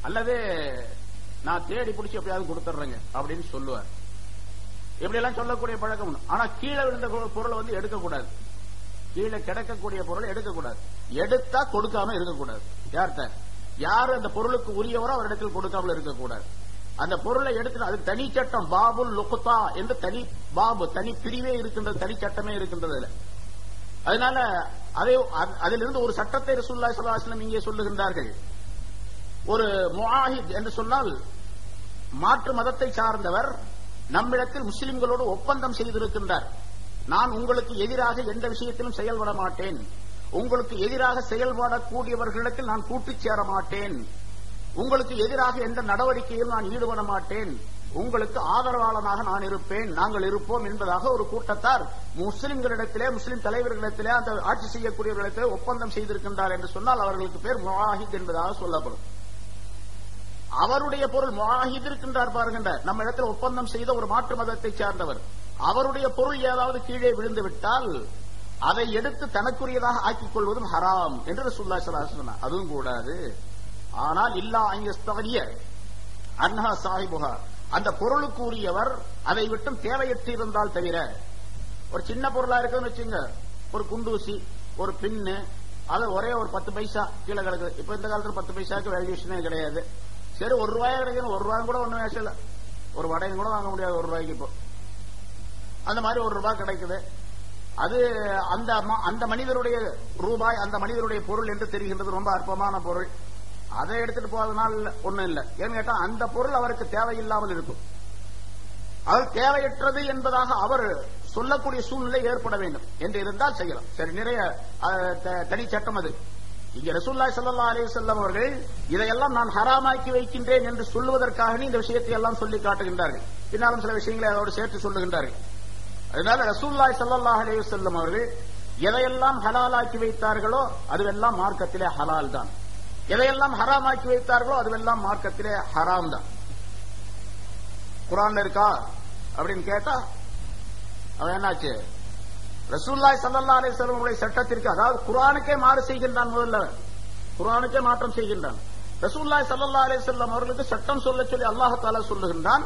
அல்லது நான் தேடி பிடிச்சி எப்படியாவது கொடுத்துட்றேங்க அப்படின்னு சொல்லுவார். இப்படி எல்லாம் சொல்லக்கூடிய பழக்கம். ஆனா கீழே விழுந்த பொருளை வந்து எடுக்கக்கூடாது, கீழே கிடைக்கக்கூடிய பொருளை எடுக்கக்கூடாது, எடுத்தா கொடுக்காம இருக்கக்கூடாது. யார்கிட்ட யாரு அந்த பொருளுக்கு உரியவரோ அவரிடத்தில் கொடுக்காமல் இருக்கக்கூடாது. அந்த பொருளை எடுத்து அதுக்கு தனி சட்டம், பாபுல் லுக்தா என்று தனி பாபு, தனி பிரிவே இருக்கின்றது, தனி சட்டமே இருக்கின்றது. அதனால அதிலிருந்து ஒரு சட்டத்தை ரசூலுல்லாஹி ஸல்லல்லாஹு அலைஹி வஸல்லம் இங்கே சொல்லுகின்றார்கள். ஒரு முஆஹித் என்று சொன்னால் மாற்று மதத்தை சார்ந்தவர் நம்மிடத்தில் முஸ்லிம்களோடு ஒப்பந்தம் செய்திருக்கின்றார். நான் உங்களுக்கு எதிராக எந்த விஷயத்திலும் செயல்பட மாட்டேன், உங்களுக்கு எதிராக செயல்படக்கூடியவர்களிடத்தில் நான் கூட்டு சேர மாட்டேன், உங்களுக்கு எதிராக எந்த நடவடிக்கையிலும் நான் ஈடுபட மாட்டேன், உங்களுக்கு ஆதரவாளனாக நான் இருப்பேன், நாங்கள் இருப்போம் என்பதாக ஒரு கூட்டத்தார் முஸ்லிம்களிடத்திலே, முஸ்லிம் தலைவர்களிடத்திலே, அந்த ஆட்சி செய்யக்கூடியவர்களிடத்திலே ஒப்பந்தம் செய்திருக்கின்றார் என்று சொன்னால் அவர்களுக்கு பேர் முஆஹித் என்பதாக சொல்லப்படும். அவருடைய பொருள் முஆஹித் இருக்கின்றார் பாருகின்ற, நம்ம இடத்தில் ஒப்பந்தம் செய்த ஒரு மாற்று மதத்தை சார்ந்தவர், அவருடைய பொருள் ஏதாவது கீழே விழுந்து விட்டால் அதை எடுத்து தனக்குரியதாக ஆக்கிக் கொள்வதும் ஹராம் என்று ரசூலுல்லாஹி ஸல்லல்லாஹு அலைஹி வஸல்லம் சொன்னார். அதுவும் கூடாது. ஆனால் இல்லா அன்யஸ்தகிய அன்ஹா ஸாஹிபுஹா, அந்த பொருளுக்கு உரியவர் அதை விட்டும் தேவையற்று இருந்தால் தவிர. ஒரு சின்ன பொருளா இருக்குன்னு வச்சுங்க, ஒரு குண்டூசி, ஒரு பின்னு, அது ஒரே ஒரு 10 பைசா கீழே கிடக்குது. இப்ப இந்த காலத்துல 10 பைசாக்கு வேல்யூஷனே கிடையாது. சரி, 1 ரூபாயா கிடைக்கணும், 1 ரூபாயும் கூட ஒண்ணும் வேசல, ஒரு வடையும் கூட வாங்க முடியாது 1 ரூபாய்க்கு. இப்போ அந்த மாதிரி 1 ரூபாய் கிடைக்குது. அது அந்த மனிதருடைய ரூபாய், அந்த மனிதருடைய பொருள் என்று தெரிகின்றது, ரொம்ப அற்பமான பொருள். அதை எடுத்துட்டு போவதனால ஒண்ணும் இல்லை. ஏன்னு கேட்டா அந்த பொருள் அவருக்கு தேவையில்லாமல் இருக்கும். அது தேவையற்றது என்பதாக அவர் சொல்லக்கூடிய சூழ்நிலை ஏற்பட வேண்டும் என்று இருந்தால் செய்யலாம். சரி, நிறைய தனி சட்டம் அது. இங்க ரசூலுல்லாஹி ஸல்லல்லாஹு அலைஹி வஸல்லம் அவர்கள் இதையெல்லாம் நான் ஹராமாக்கி வைக்கின்றேன் என்று சொல்லுவதற்காக இந்த விஷயத்தை எல்லாம் சொல்லி காட்டுகின்றார்கள். பின்னாலும் சில விஷயங்களை அதோடு சேர்த்து சொல்லுகின்றார்கள். அதனால ரசூலுல்லாஹி ஸல்லல்லாஹு அலைஹி வஸல்லம் அவர்கள் எதையெல்லாம் ஹலாலாக்கி வைத்தார்களோ அதுவெல்லாம் மார்க்கத்திலே ஹலால் தான், எதையெல்லாம் ஹராமாக்கி வைத்தார்களோ அதுவெல்லாம் மார்க்கத்திலே ஹராம் தான். குர்ஆன்ல இருக்கா அப்படின்னு கேட்டா அவன் என்னாச்சு, ரசூலுல்லாஹி ஸல்லல்லாஹு அலைஹி வஸல்லம் உடைய சட்டத்திற்கு, அதாவது குர்ஆனுக்கே மாறு செய்கின்றான். முதல்ல குர்ஆனுக்கே மாற்றம் செய்கின்றான். ரசூலுல்லாஹி ஸல்லல்லாஹு அலைஹி வஸல்லம் அவர்களுக்கு சட்டம் சொல்ல சொல்லி அல்லாஹ் தஆலா சொல்லுகின்றான்.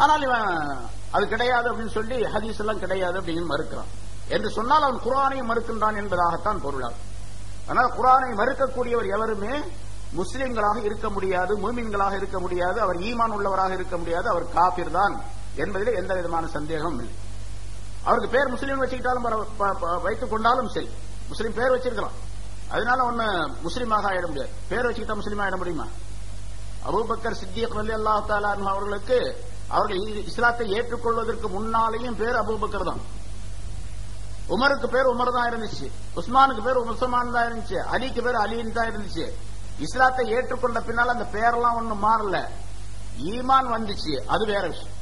ஆனால் இவன் அது கிடையாது அப்படின்னு சொல்லி ஹதீஸ் எல்லாம் கிடையாது அப்படின்னு மறுக்கிறான். என்று சொன்னால் அவன் குர்ஆனையும் மறுக்கின்றான் என்பதாகத்தான் பொருளாகும். ஆனால் குர்ஆனை மறுக்கக்கூடியவர் எவருமே முஸ்லிம்களாக இருக்க முடியாது, முஃமின்களாக இருக்க முடியாது, அவர் ஈமான் உள்ளவராக இருக்க முடியாது, அவர் காபிர் தான் என்பதில் எந்த விதமான சந்தேகமும் இல்லை. அவருக்கு பேர் முஸ்லீம் வச்சுக்கிட்டாலும் வைத்துக் கொண்டாலும் சரி, முஸ்லீம் பேர் வச்சிருக்கலாம், அதனால ஒண்ணு முஸ்லீமாக ஆயிட முடியாது. பேர் வச்சுக்கிட்டா முஸ்லீம் ஆயிட முடியுமா? அபூபக்கர் சித்திக் ரலியல்லாஹு தஆலா அன்ஹு அவர்களுக்கு அவர்கள் இஸ்லாத்தை ஏற்றுக்கொள்வதற்கு முன்னாலேயும் பேர் அபூபக்கர் தான். உமருக்கு பேர் உமர் தான் இருந்துச்சு, உஸ்மானுக்கு பேர் உஸ்மான் தான் இருந்துச்சு, அலிக்கு பேர் அலின்னு தான் இருந்துச்சு. இஸ்லாத்தை ஏற்றுக்கொண்ட பின்னால் அந்த பேரெல்லாம் ஒன்னும் மாறல, ஈமான் வந்துச்சு, அது வேற விஷயம்.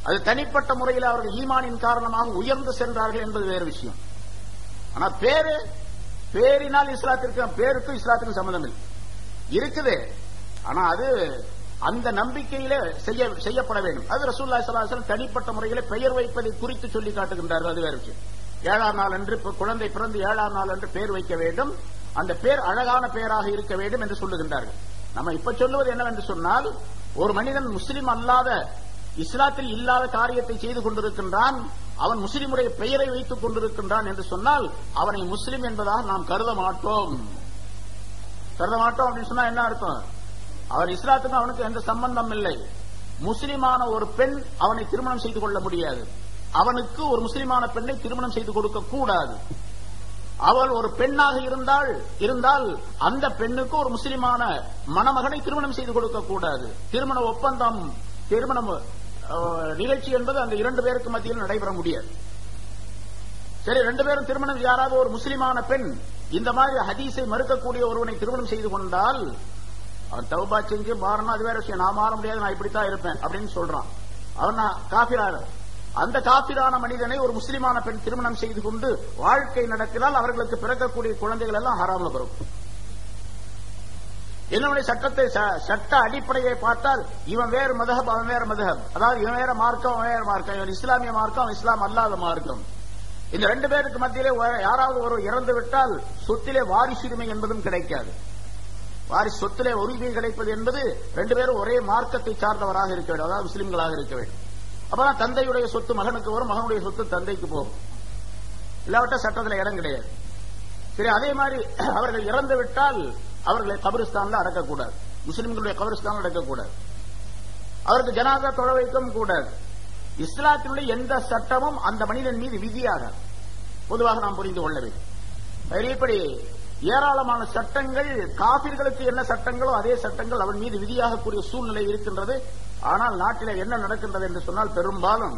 அது தனிப்பட்ட முறையில் அவர்கள் ஈமானின் காரணமாக உயர்ந்து சென்றார்கள் என்பது வேறு விஷயம். ஆனா பேரினால் இஸ்லாத்திற்கு, பேருக்கும் இஸ்லாத்துக்கும் சம்பந்தம் இல்லை இருக்குது. ஆனா அது அந்த நம்பிக்கையில செய்யப்பட வேண்டும். அது ரசூலுல்லாஹி ஸல்லல்லாஹு அலைஹி வஸல்லம் தனிப்பட்ட முறையில பெயர் வைப்பதை குறித்து சொல்லி காட்டுகின்றார்கள், அது வேறு விஷயம். 7ஆம் நாள் அன்று குழந்தை பிறந்து 7ஆம் நாள் அன்று பேர் வைக்க வேண்டும், அந்த பேர் அழகான பெயராக இருக்க வேண்டும் என்று சொல்லுகின்றார்கள். நம்ம இப்ப சொல்லுவது என்னவென்று சொன்னால், ஒரு மனிதன் முஸ்லிம் அல்லாத, இஸ்லாத்தில் இல்லாத காரியத்தை செய்து கொண்டிருக்கின்றான், அவன் முஸ்லிமுடைய பெயரை வைத்துக் கொண்டிருக்கின்றான் என்று சொன்னால் அவனை முஸ்லிம் என்பதாக நாம் கருத மாட்டோம். அப்படின்னு சொன்னா என்ன அர்த்தம்? அவன் இஸ்லாத்துக்கு அவனுக்கு எந்த சம்பந்தம் இல்லை. முஸ்லிமான ஒரு பெண் அவனை திருமணம் செய்து கொள்ள முடியாது, அவனுக்கு ஒரு முஸ்லிமான பெண்ணை திருமணம் செய்து கொடுக்க கூடாது. அவள் ஒரு பெண்ணாக இருந்தால் அந்த பெண்ணுக்கு ஒரு முஸ்லிமான மணமகனை திருமணம் செய்து கொடுக்க கூடாது. திருமண ஒப்பந்தம், திருமணம் நிகழ்ச்சி என்பது அந்த 2 பேருக்கு மத்தியில் நடைபெற முடியாது. சரி, 2 பேரும் திருமணம், யாராவது ஒரு முஸ்லிமான பெண் இந்த மாதிரி ஹதீஸை மறுக்கக்கூடிய ஒருவனை திருமணம் செய்து கொண்டால் அவன் தௌபா செஞ்சு மாறணும், அது வேற விஷயம். நான் மாற முடியாது, நான் இப்படித்தான் இருப்பேன் அப்படின்னு சொல்றான். அவன் காபிரான, அந்த காபிரான மனிதனை ஒரு முஸ்லிமான பெண் திருமணம் செய்து கொண்டு வாழ்க்கை நடத்தினால் அவர்களுக்கு பிறக்கக்கூடிய குழந்தைகள் எல்லாம் ஹராம்ல பிறக்கும். என்னுடைய சட்ட அடிப்படையை பார்த்தால் இவன் வேறு மதஹப், அவன் வேற மதஹப், அதாவது இவன் வேற மார்க்கம், அவன் வேற மார்க்கம், இவன் இஸ்லாமிய மார்க்கம், அவன் இஸ்லாம் அல்லாத மார்க்கம். இந்த 2 பேருக்கு மத்தியிலே யாராவது ஒரு இறந்து விட்டால் சொத்திலே வாரிசுரிமை என்பதும் கிடைக்காது. வாரிசு சொத்திலே உரிமை கிடைப்பது என்பது 2 பேரும் ஒரே மார்க்கத்தை சார்ந்தவராக இருக்க வேண்டும், அதாவது முஸ்லிம்களாக இருக்க வேண்டும். அப்பதான் தந்தையுடைய சொத்து மகனுக்கு வரும், மகனுடைய சொத்து தந்தைக்கு போகும். இல்லாவிட்ட சட்டத்தில் இடம் கிடையாது. சரி, அதே மாதிரி அவர்கள் இறந்து விட்டால் அவர்களை கபிரிஸ்தான்ல அடக்கக்கூடாது, முஸ்லிம்களுடைய கபிரிஸ்தான் அடக்கக்கூடாது, அவருக்கு ஜனாதா தொழ வைக்கவும் கூடாது. இஸ்லாத்தினுடைய எந்த சட்டமும் அந்த மனிதன் மீது விதியாக பொதுவாக நாம் புரிந்து கொள்ள வேண்டும். இப்படி ஏராளமான சட்டங்கள், காபிர்களுக்கு என்ன சட்டங்களோ அதே சட்டங்கள் அவன் மீது விதியாக கூடிய சூழ்நிலை இருக்கின்றது. ஆனால் நாட்டில் என்ன நடக்கின்றது என்று சொன்னால், பெரும்பாலும்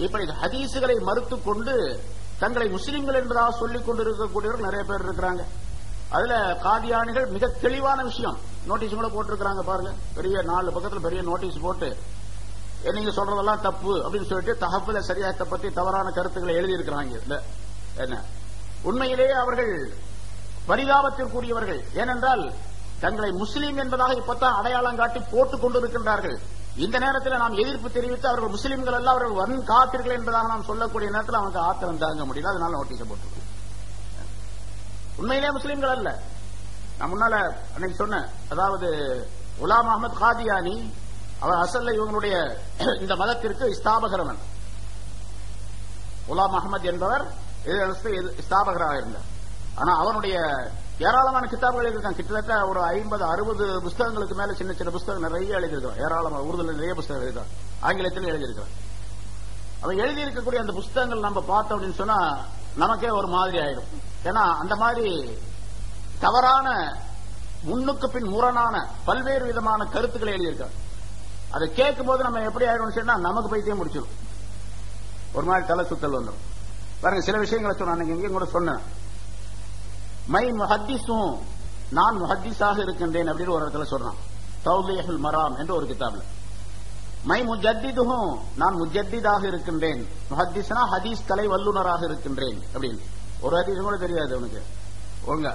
இப்படி ஹதீசுகளை மறுத்துக் கொண்டு தங்களை முஸ்லிம்கள் என்பதாக சொல்லிக் கொண்டு இருக்கக்கூடியவர்கள் நிறைய பேர் இருக்கிறாங்க. அதுல காதியானிகள் மிக தெளிவான விஷயம், நோட்டீஸ் கூட போட்டிருக்கிறாங்க பாருங்க. பெரிய 4 பக்கத்தில் பெரிய நோட்டீஸ் போட்டு நீங்க சொல்றதெல்லாம் தப்பு அப்படின்னு சொல்லிட்டு தஹஃபுல சரியாத்தை பத்தி தவறான கருத்துக்களை எழுதியிருக்கிறாங்க. என்ன உண்மையிலேயே அவர்கள் பரிதாபத்திற்குரியவர்கள். ஏனென்றால் தங்களை முஸ்லீம் என்பதாக இப்பதான் அடையாளம் காட்டி போட்டுக் கொண்டிருக்கின்றார்கள். இந்த நேரத்தில் நாம் எதிர்ப்பு தெரிவித்து அவர்கள் முஸ்லீம்கள் அல்ல, அவர்கள் வன் காப்பீர்கள் என்பதாக நாம் சொல்லக்கூடிய நேரத்தில் அவனுக்கு ஆத்திரம் தாங்க முடியல. அதனால நோட்டீஸ் போட்டு உண்மையிலே முஸ்லீம்கள் அல்ல. நான் முன்னால அன்னைக்கு சொன்னேன், அதாவது குலாம் அஹமத் காதியானி அவர் அசல்ல இவங்களுடைய இந்த மதத்திற்கு ஸ்தாபகரவன். குலாம் அஹமத் என்பவர் ஸ்தாபகராக இருந்தார். ஆனா அவனுடைய ஏராளமான கிதாபுகள் இருக்காங்க. கிட்டத்தட்ட ஒரு 50-60 புஸ்தகங்களுக்கு மேல சின்ன சின்ன புஸ்தகம் நிறைய எழுதியிருக்கிறான். ஏராளமான உருதுல நிறைய புஸ்தகம் எழுதியிருக்கான், ஆங்கிலத்தில் எழுதியிருக்கிறான். அவன் எழுதியிருக்கக்கூடிய அந்த புஸ்தகங்கள் நம்ம பார்த்தோம் அப்படின்னு சொன்னா நமக்கே ஒரு மாதிரி ஆயிடும். ஏன்னா அந்த மாதிரி தவறான, முன்னுக்கு பின் முரணான பல்வேறு விதமான கருத்துக்களை எழுதியிருக்காங்க. அதை கேட்கும் போது நம்ம எப்படி ஆயிடும் சொன்னா நமக்கு பைத்தியம் முடிச்சிடும், ஒரு மாதிரி தலை சுத்தல் வந்துடும். பாருங்க, சில விஷயங்களை சொன்ன இங்கேயும் கூட சொன்னேன். மை முஹத்திஸும், நான் முஹத்திஸாக இருக்கின்றேன் அப்படின்னு ஒரு இடத்துல சொல்றான், தௌலீஹுல் மராம் என்று ஒரு கிதாப்ல. மை முஜத்திதும், நான் முஜத்திதாக இருக்கின்றேன். முஹத்திஸ்னா ஹதீஸ் கலை வல்லுநராக இருக்கின்றேன் அப்படின்னு. ஒரு ஹதீஸ் கூட தெரியாது உனக்கு ஒழுங்க.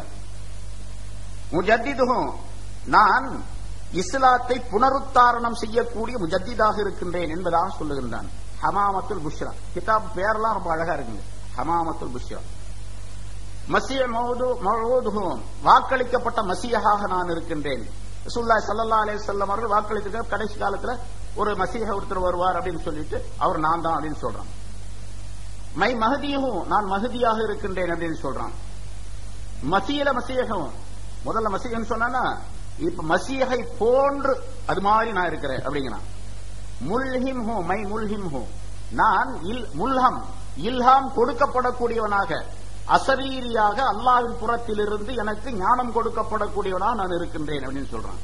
முஜத்திதும், நான் இஸ்லாத்தை புனருத்தாரணம் செய்யக்கூடிய முஜத்திதாக இருக்கின்றேன் என்பதாக சொல்லுகின்றான். ஹமாமத்துல் புஷ்ரா கிதாப் பேரெல்லாம் ரொம்ப அழகா இருக்குங்க. ஹமாமத்துல் புஷ்ரா. மஸீஹ் மவ்ஊதுஹும், வாக்களிக்கப்பட்ட மஸீஹாக நான் இருக்கின்றேன். ரசூலுல்லாஹி ஸல்லல்லாஹு அலைஹி வஸல்லம் அவர்கள் வாக்களித்த கடைசி காலத்துல ஒரு மஸீஹ் ஒருத்தர் வருவார் அப்படின்னு சொல்லிட்டு அவர் நான் தான் அப்படின்னு சொல்றான். மை மஹதியும், நான் மஹதியாக இருக்கின்றேன் அப்படின்னு சொல்றான். மஸீஹ மஸீஹும், முதல்ல மஸீஹ்னு சொன்னா இப்ப மஸீஹை போன்று அது மாதிரி நான் இருக்கிறேன் அப்படிங்கிறான். முல்ஹிம் ஹூ, மை முல்ஹிம் ஹூ, நான் முல்ஹம் இல்ஹாம் கொடுக்கப்படக்கூடியவனாக, அசரீரியாக அல்லாஹ்வின் புறத்திலிருந்து எனக்கு ஞானம் கொடுக்கப்படக்கூடியவனாக நான் இருக்கின்றேன் அப்படின்னு சொல்றான்.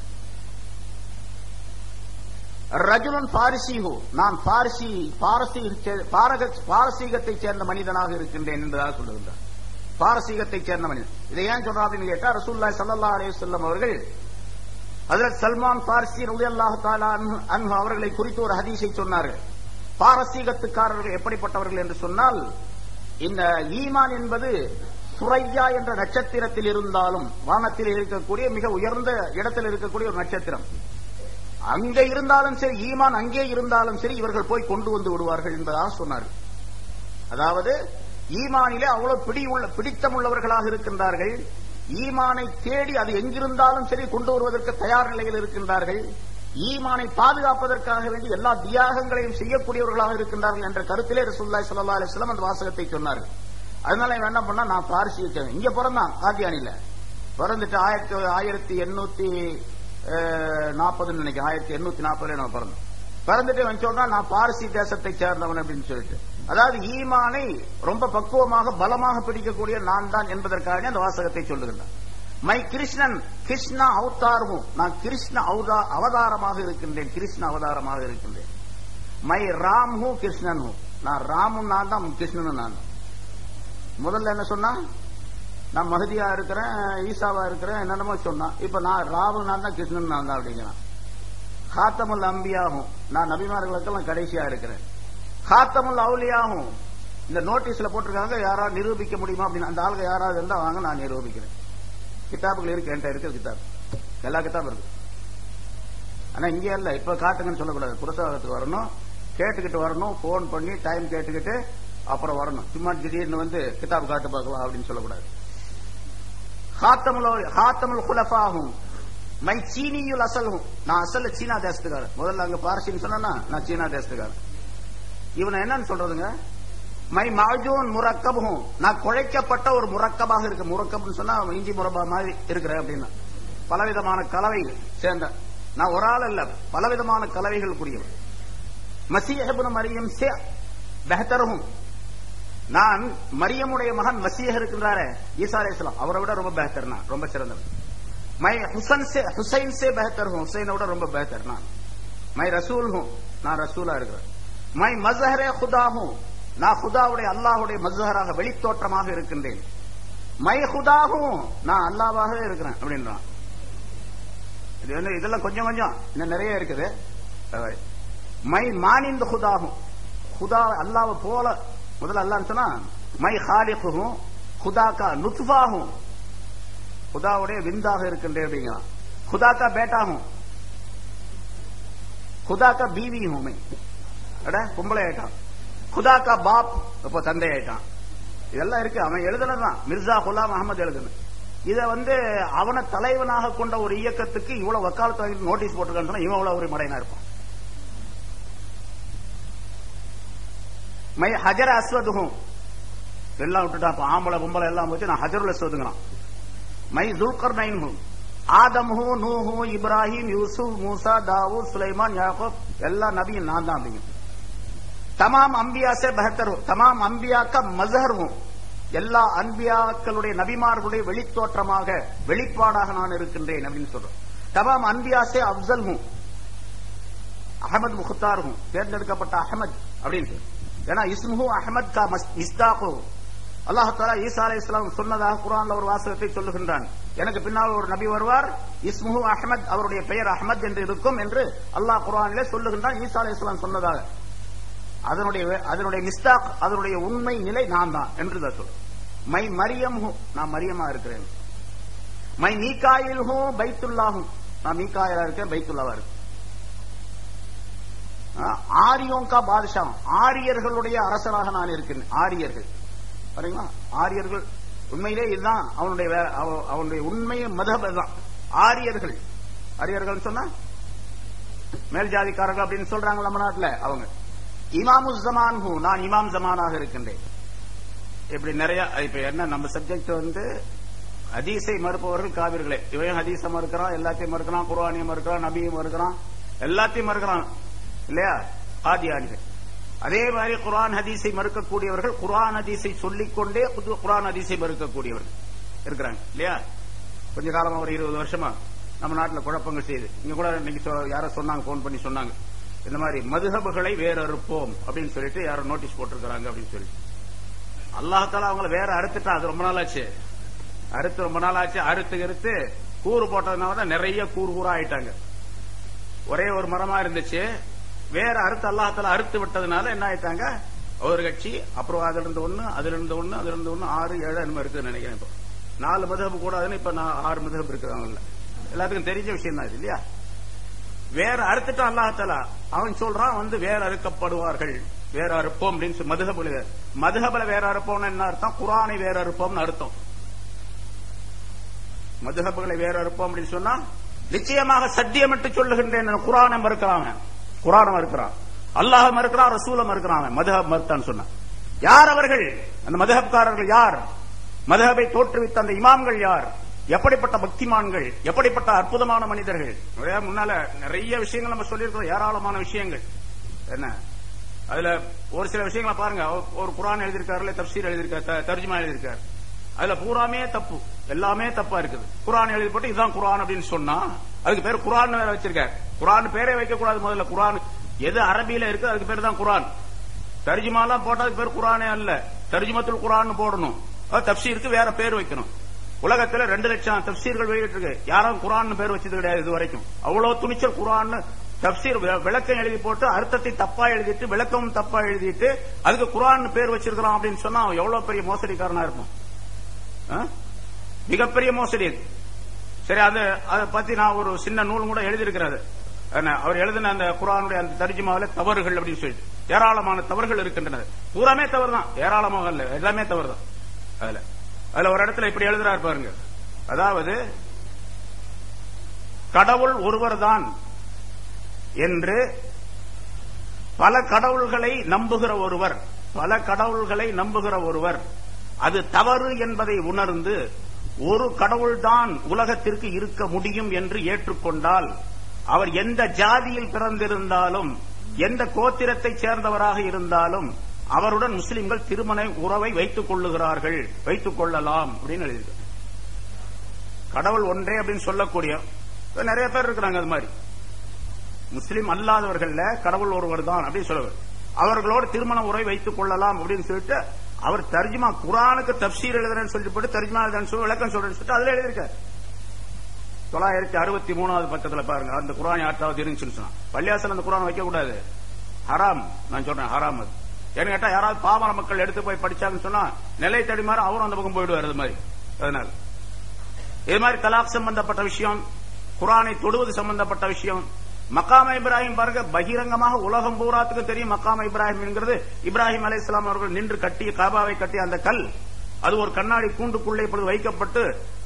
ரஜுலன் பாரிசிஹு, நான் பாரசீகத்தை சேர்ந்த மனிதனாக இருக்கின்றேன் என்பதாக சொல்லுகின்றார். பாரசீகத்தை சேர்ந்த மனிதன். இதை ஏன் சொல்றான் அப்படின்னு கேட்டா, ரசூலுல்லாஹி ஸல்லல்லாஹு அலைஹி வஸல்லம் அவர்கள் ஹஜ்ரத் சல்மான் பார்சி ரலியல்லாஹு தஆலா அன்ஹு அவர்களை குறித்து ஒரு ஹதீஸை சொன்னார்கள். பாரசீகத்துக்காரர்கள் எப்படிப்பட்டவர்கள் என்று சொன்னால், இந்த ஈமான் என்பது சுரையா என்ற நட்சத்திரத்தில் இருந்தாலும், வானத்தில் இருக்கக்கூடிய மிக உயர்ந்த இடத்தில் இருக்கக்கூடிய ஒரு நட்சத்திரம், அங்கே இருந்தாலும் சரி, ஈமான் அங்கே இருந்தாலும் சரி, இவர்கள் போய் கொண்டு வந்து விடுவார்கள் என்பதாக சொன்னார்கள். அதாவது ஈமானிலே அவ்வளவு பிடித்தமுள்ளவர்களாக இருக்கின்றார்கள். ஈமானை தேடி அது எங்கிருந்தாலும் சரி கொண்டு வருவதற்கு தயார் நிலையில் இருக்கின்றார்கள். ஈமானை பாதுகாப்பதற்காக வேண்டி எல்லா தியாகங்களையும் செய்யக்கூடியவர்களாக இருக்கின்றார்கள் என்ற கருத்திலே ரசூலுல்லாஹி ஸல்லல்லாஹு அலைஹி வஸல்லம் அந்த வாசகத்தை சொன்னார்கள். அதனால இவன் என்ன பண்ணா, நான் பார்சியேன், இங்க பிறந்தான் காதியானில பிறந்துட்டு 1840 நினைக்கிறேன், 1840 நம்ம பிறந்தோம். பிறந்துட்டு இவன் சொல்றான் நான் பார்சி தேசத்தை சேர்ந்தவன் அப்படின்னு சொல்லிட்டு. அதாவது ஈமானை ரொம்ப பக்குவமாக பலமாக பிடிக்கக்கூடிய நான் தான் என்பதற்காக அந்த வாசகத்தை சொல்லுகின்றான். மை கிருஷ்ணன் கிருஷ்ணா அவதாரமும், நான் கிருஷ்ண அவதாரமாக இருக்கின்றேன், கிருஷ்ண அவதாரமாக இருக்கின்றேன். My Ram who Krishnan who, நான் ராமும் நான் தான், கிருஷ்ணனும் நான் தான். முதல்ல என்ன சொன்னா, நான் மஹதியா இருக்கிறேன், ஈசாவா இருக்கிறேன், என்னென்னமோ சொன்னான். இப்ப நான் ராமும் நான் தான், கிருஷ்ணன் நான் தான் அப்படிங்கிறான். ஹாத்தமுல் அம்பியாகும், நான் நபிமார்களுக்கெல்லாம் கடைசியா இருக்கிறேன். ஹாத்தமுல் அவுலியாகும், இந்த நோட்டீஸ்ல போட்டிருக்காங்க, யாராவது நிரூபிக்க முடியுமா அப்படின்னு. அந்த ஆளுங்க யாராவது இருந்தா வாங்க, நான் நிரூபிக்கிறேன். கிதாபுகள் இருக்கு, என்கிட்ட இருக்கு கிதாப், எல்லா கிதாபும் இருக்கு. ஆனா இங்கே இல்ல, இப்ப காட்டுங்கன்னு சொல்லக்கூடாது. புரசாதத்துக்கு வரணும், கேட்டுக்கிட்டு வரணும், போன் பண்ணி டைம் கேட்டுக்கிட்டு அப்புறம் வரணும். சும்மா திடீர்னு வந்து கிதாப் காட்டு பார்க்கலாம் அப்படின்னு சொல்லக்கூடாது. ஹாத்தமுல் குலஃபாகும், மை சீனியுல் அசல்ஹும், நான் அசல்ல சீனா தேசத்துக்காரன். முதல்ல அங்க பாரசீன்னு சொன்னா நான் சீனா தேசத்துக்காரன். இவனை என்னன்னு சொல்றதுங்க, மை மாஜூன் முரக்கபும், நான் குழைக்கப்பட்ட ஒரு முரக்கபாக இருக்கு. முரக்கப்னு சொன்னா இஞ்சி முரபா மாதிரி இருக்கிறேன் அப்படின்னா, பலவிதமான கலவைகள் சேர்ந்த நான் ஒரு ஆள் அல்ல, பலவிதமான கலவைகளுக்குரியவன். மசீஹ் இப்னு மரியம் சே பெஹ்தருஹும், நான் மரியமுடைய மகன் மசீஹ் இருக்கின்றாரே ஈசா அலைஹிஸ்ஸலாம், அவரை விட ரொம்ப பெஹ்தர், நான் ரொம்ப சிறந்தவன். மை ஹுசைன் சே பெஹ்தர் ஹூ, ஹுசைனை விட ரொம்ப பெஹ்தர் நான். மை ரசூல் ஹூ, நான் ரசூலா இருக்கிறேன். மை மஸ்ஹரே குதா ஹூ, நான் குதாவுடைய அல்லாஹுடைய மஸ்ஹராக வெளித்தோற்றமாக இருக்கின்றேன். மை குதா ஹூ, நான் அல்லாஹ்வாகவே இருக்கிறேன் அப்படின்றான். இது வந்து இதெல்லாம் கொஞ்சம் கொஞ்சம் இன்னும் நிறைய இருக்குது. மை மானிந்த குதாகும், குதா அல்லாஹ் போல, முதல்ல அல்லாஹ்னு சொன்னா மை ஹாலிகுஹு குதா கா நுத்ஃபாஹும், குதாவுடைய விந்தாக இருக்கின்றேன் அப்படிங்கிறான். குதா கா பேட்டாகும், குதா கா பீவி ஹூம், அட கும்பளை ஆயிட்டான். குதா கா பாப், இப்போ தந்தை ஆயிட்டான். இதெல்லாம் இருக்கு, அவன் எழுதுனதான். மிர்சா குலாம் அகமது எழுதுன இத வந்து அவனை தலைவனாக கொண்ட ஒரு இயக்கத்துக்கு இவ்வளவு வக்காலத்து வாங்கி நோட்டீஸ் போட்டிருக்கான்னு சொன்னா இவன் அவ்வளவு ஒரு மடையனா இருப்பான். மை ஹஜர் அஸ்வதுகும், எல்லாம் விட்டுட்டான், ஆம்பளை பொம்பளை எல்லாம் வச்சு நான் ஹஜருல் அஸ்வதுங்கிறான். மை துல்கர்னைன் ஹூ, ஆதம் ஹூ, நூஹு, இப்ராஹிம், யூசுப், மூசா, தாவூத், சுலைமான், யாக்கூப், எல்லா நபியும் நான் தான் அப்படிங்க. தமாம் அம்பியா சே பெஹ்தர் ஹூ, தமாம் அம்பியா கா மஸ்ஹர் ஹூ, எல்லா அன்பியாக்களுடைய நபிமார்களுடைய வெளித்தோற்றமாக வெளிப்பாடாக நான் இருக்கின்றேன் அப்படின்னு சொல்றோம். தமாம் அன்பியா சே அப்சல் ஹூ, அஹமத் முக்தார் ஹூ, தேர்ந்தெடுக்கப்பட்ட அஹமத் அப்படின்னு. ஏன்னா இஸ்முஹு அஹமத் கா மிஸ்தாகு, அல்லாஹ் தஆலா ஈசா அலைஹிஸ்ஸலாம் சொன்னதாக குர்ஆன்ல ஒரு வாசகத்தை சொல்லுகின்றான். எனக்கு பின்னால் ஒரு நபி வருவார், இஸ்முஹு அஹமத், அவருடைய பெயர் அஹமத் என்று இருக்கும் என்று அல்லாஹ் குர்ஆனிலே சொல்லுகின்றான். ஈசா அலைஹிஸ்ஸலாம் சொன்னதாக அதனுடைய மிஸ்தாக், அதனுடைய உண்மை நிலை நான் தான் என்று தான் சொல்றேன். மை மரியம் ஹூ, நான் மரியமா இருக்கிறேன். மை மீகாயில் ஹூ பைத்துல்லாஹும், நான் மீகாயிலா இருக்கேன், பைத்துல்லாவா இருக்கேன். ஆரியோம் கா பாதுஷா, ஆரியர்களுடைய அரசராக நான் இருக்கிறேன். ஆரியர்கள் பாருங்களா, ஆரியர்கள் உண்மையிலே இதுதான் அவனுடைய உண்மையை மதஹப் தான். ஆரியர்கள், ஆரியர்கள் சொன்னா மேல் ஜாதிக்காரர்கள் அப்படின்னு சொல்றாங்க நம்ம நாட்டில். அவங்க இமாமு ஜமான் ஹூ, நான் இமாம் ஜமானாக இருக்கின்றேன். இப்படி நிறைய. இப்ப என்ன நம்ம சப்ஜெக்ட் வந்து ஹதீஸை மறுப்பவர்கள் காவிர்களே. இவன் ஹதீஸை மறுக்கிறான், எல்லாத்தையும் மறுக்கிறான், குர்ஆனையும் மறுக்கிறான், நபியும் மறுக்கிறான், எல்லாத்தையும் மறுக்கிறான் இல்லையா, காதியானிகள். அதே மாதிரி குர்ஆன் ஹதீஸை மறுக்கக்கூடியவர்கள், குர்ஆன் ஹதீஸை சொல்லிக்கொண்டே குர்ஆன் ஹதீஸை மறுக்கக்கூடியவர்கள் இருக்கிறாங்க இல்லையா. கொஞ்ச காலமா ஒரு 20 வருஷமா நம்ம நாட்டில் குழப்பங்கள் செய்யுது. இங்க கூட இன்னைக்கு யாரோ சொன்னாங்க, போன் பண்ணி சொன்னாங்க, இந்த மாதிரி மதுஹபுகளை வேற அறுப்போம் அப்படின்னு சொல்லிட்டு யாரோ நோட்டீஸ் போட்டிருக்கிறாங்க அப்படின்னு சொல்லி. அல்லாஹ் தஆலா அவங்களை வேற அறுத்துட்டான். அது ரொம்ப நாள் ஆச்சு, ரொம்ப நாள் ஆச்சு. அறுத்து கூறு போட்டதுனாலதான் நிறைய கூறா ஆயிட்டாங்க. ஒரே ஒரு மரமா இருந்துச்சு, வேற அறுத்து அல்லாஹ் தஆலா அறுத்து விட்டதுனால என்ன ஆயிட்டாங்க, ஒரு கட்சி, அப்புறம் அதுல இருந்து ஒண்ணு, 6, 7 என்னமோ இருக்குன்னு நினைக்கிறேன். இப்போ 4 மதுஹப் கூடாதுன்னு இப்ப 6 மதுஹப் இருக்குதாங்கல்ல. எல்லாத்துக்கும் தெரிஞ்ச விஷயம் தான் இது இல்லையா. வேற அறுத்துட்டான் அல்லாஹ் தஆலா. அவன் சொல்றான் வந்து வேற அறுக்கப்படுவார்கள், வேற அறுப்போம் அப்படின்னு. மதுஹபுல வேற அறுப்போம்னு என்ன அர்த்தம், குர்ஆனை வேற அறுப்போம்னு அர்த்தம். மதுஹபுகளை வேற அறுப்போம் அப்படின்னு சொன்னா நிச்சயமாக சத்தியமிட்டு சொல்லுகின்றேன், குர்ஆனை மறுக்கிறான், குர்ஆனை மறுக்கிறான், அல்லாஹ் மறுக்கிறான், ரசூலை மறுக்கிறான், மதுஹப் மறுத்தான்னு சொன்னான். யார் அவர்கள்? அந்த மதுஹப்காரர்கள் யார்? மதுஹபை தோற்றுவித்த அந்த இமாம்கள் யார்? எப்படிப்பட்ட பக்திமான்கள், எப்படிப்பட்ட அற்புதமான மனிதர்கள். முன்னால நிறைய விஷயங்கள் நம்ம சொல்லியிருக்கிறோம், ஏராளமான விஷயங்கள். என்ன அதுல ஒரு சில விஷயங்களை பாருங்க. ஒரு குர்ஆன் எழுதியிருக்காரு, தப்சீர் எழுதியிருக்காரு, தர்ஜுமா எழுதியிருக்காரு. அதுல பூராமே தப்பு, எல்லாமே தப்பா இருக்குது. குர்ஆன் எழுதி போட்டு இதுதான் குர்ஆன் அப்படின்னு சொன்னா அதுக்கு பேர் குர்ஆன் வேற வச்சிருக்காரு. குர்ஆன் பேரே வைக்க கூடாது. முதல்ல குர்ஆன் எது அரபியில இருக்கு அதுக்கு பேர் தான் குர்ஆன். தர்ஜுமாலாம் போட்டா அதுக்கு பேர் குர்ஆனே அல்ல, தர்ஜுமத்துல் குர்ஆன் போடணும். தப்சீருக்கு வேற பேர் வைக்கணும். உலகத்துல 2 லட்சம் தப்சீர்கள் வெளியிட்டு இருக்கு, யாரும் குர்ஆன் பேர் வச்சது கிடையாது இது வரைக்கும். அவ்வளவு துணிச்சல் குர்ஆன் தப்சீர் விளக்கம் எழுதி போட்டு அர்த்தத்தை தப்பா எழுதிட்டு விளக்கம் தப்பா எழுதிட்டு அதுக்கு குர்ஆன் பேர் வச்சிருக்கிறான் அப்படின்னு சொன்னா எவ்வளவு பெரிய மோசடிக்காரனா இருக்கும். மிகப்பெரிய மோசடி. சரி, அதை பத்தி நான் ஒரு சின்ன நூல் கூட எழுதியிருக்கிறாரு. அவர் எழுதின அந்த குர்ஆனுடைய அந்த தர்ஜுமாவில தவறுகள் அப்படின்னு சொல்லிட்டு ஏராளமான தவறுகள் இருக்கின்றன. பூராமே தவறு தான், ஏராளமாக இல்ல, எல்லாமே தவறு தான். அதுல ஒரு இடத்துல இப்படி எழுதுறாரு பாருங்க. அதாவது கடவுள் ஒருவர் தான் என்று பல கடவுள்களை நம்புகிற ஒருவர் அது தவறு என்பதை உணர்ந்து ஒரு கடவுள்தான் உலகத்திற்கு இருக்க முடியும் என்று ஏற்றுக்கொண்டால் அவர் எந்த ஜாதியில் பிறந்திருந்தாலும் எந்த கோத்திரத்தை சேர்ந்தவராக இருந்தாலும் அவருடன் முஸ்லிம்கள் திருமண உறவை வைத்துக் கொள்ளுகிறார்கள், வைத்துக் கொள்ளலாம் அப்படின்னு எழுதியிருக்காங்க. கடவுள் ஒன்றே அப்படின்னு சொல்லக்கூடிய நிறைய பேர் இருக்கிறாங்க. அது மாதிரி முஸ்லிம் அல்லாதவர்கள் கடவுள் ஒருவர் தான் அப்படின்னு சொல்லுவார். அவர்களோடு திருமண உறவை வைத்துக் கொள்ளலாம் அப்படின்னு சொல்லிட்டு அவர் தர்ஜுமா குர்ஆனுக்கு தப்சீர் எழுதுறேன்னு சொல்லிட்டு போட்டு தர்ஜுமா எழுதுறேன்னு சொல்லி விளக்கம் சொல்றேன்னு சொல்லிட்டு அதுல எழுதியிருக்காரு. 963வது பக்கத்துல பாருங்க. அந்த குர்ஆன் யாராவது இருந்துச்சுன்னு சொன்னா பள்ளியாசல் அந்த குர்ஆன் வைக்க கூடாது, ஹராம். நான் சொல்றேன் ஹராம். அது ஏன்னு கேட்டா யாராவது பாமர மக்கள் எடுத்து போய் படிச்சாங்கன்னு சொன்னா நிலை தடிமாறு அவரும் அந்த பக்கம் போயிடுவார். அது மாதிரி அதனால இது மாதிரி தலாக் சம்பந்தப்பட்ட விஷயம், குர்ஆனை தொடுவது சம்பந்தப்பட்ட விஷயம், மக்காம இப்ராஹிம் பாருங்க, பகிரங்கமாக உலகம் பூராத்துக்கு தெரியும். மக்காம இப்ராஹிம் என்கிறது இப்ராஹிம் அலைஹிஸ்ஸலாம் அவர்கள் நின்று கட்டிய காபாவை கட்டிய அந்த கல், அது ஒரு கண்ணாடி கூண்டுக்குள்ளே இப்பொழுது வைக்கப்பட்டு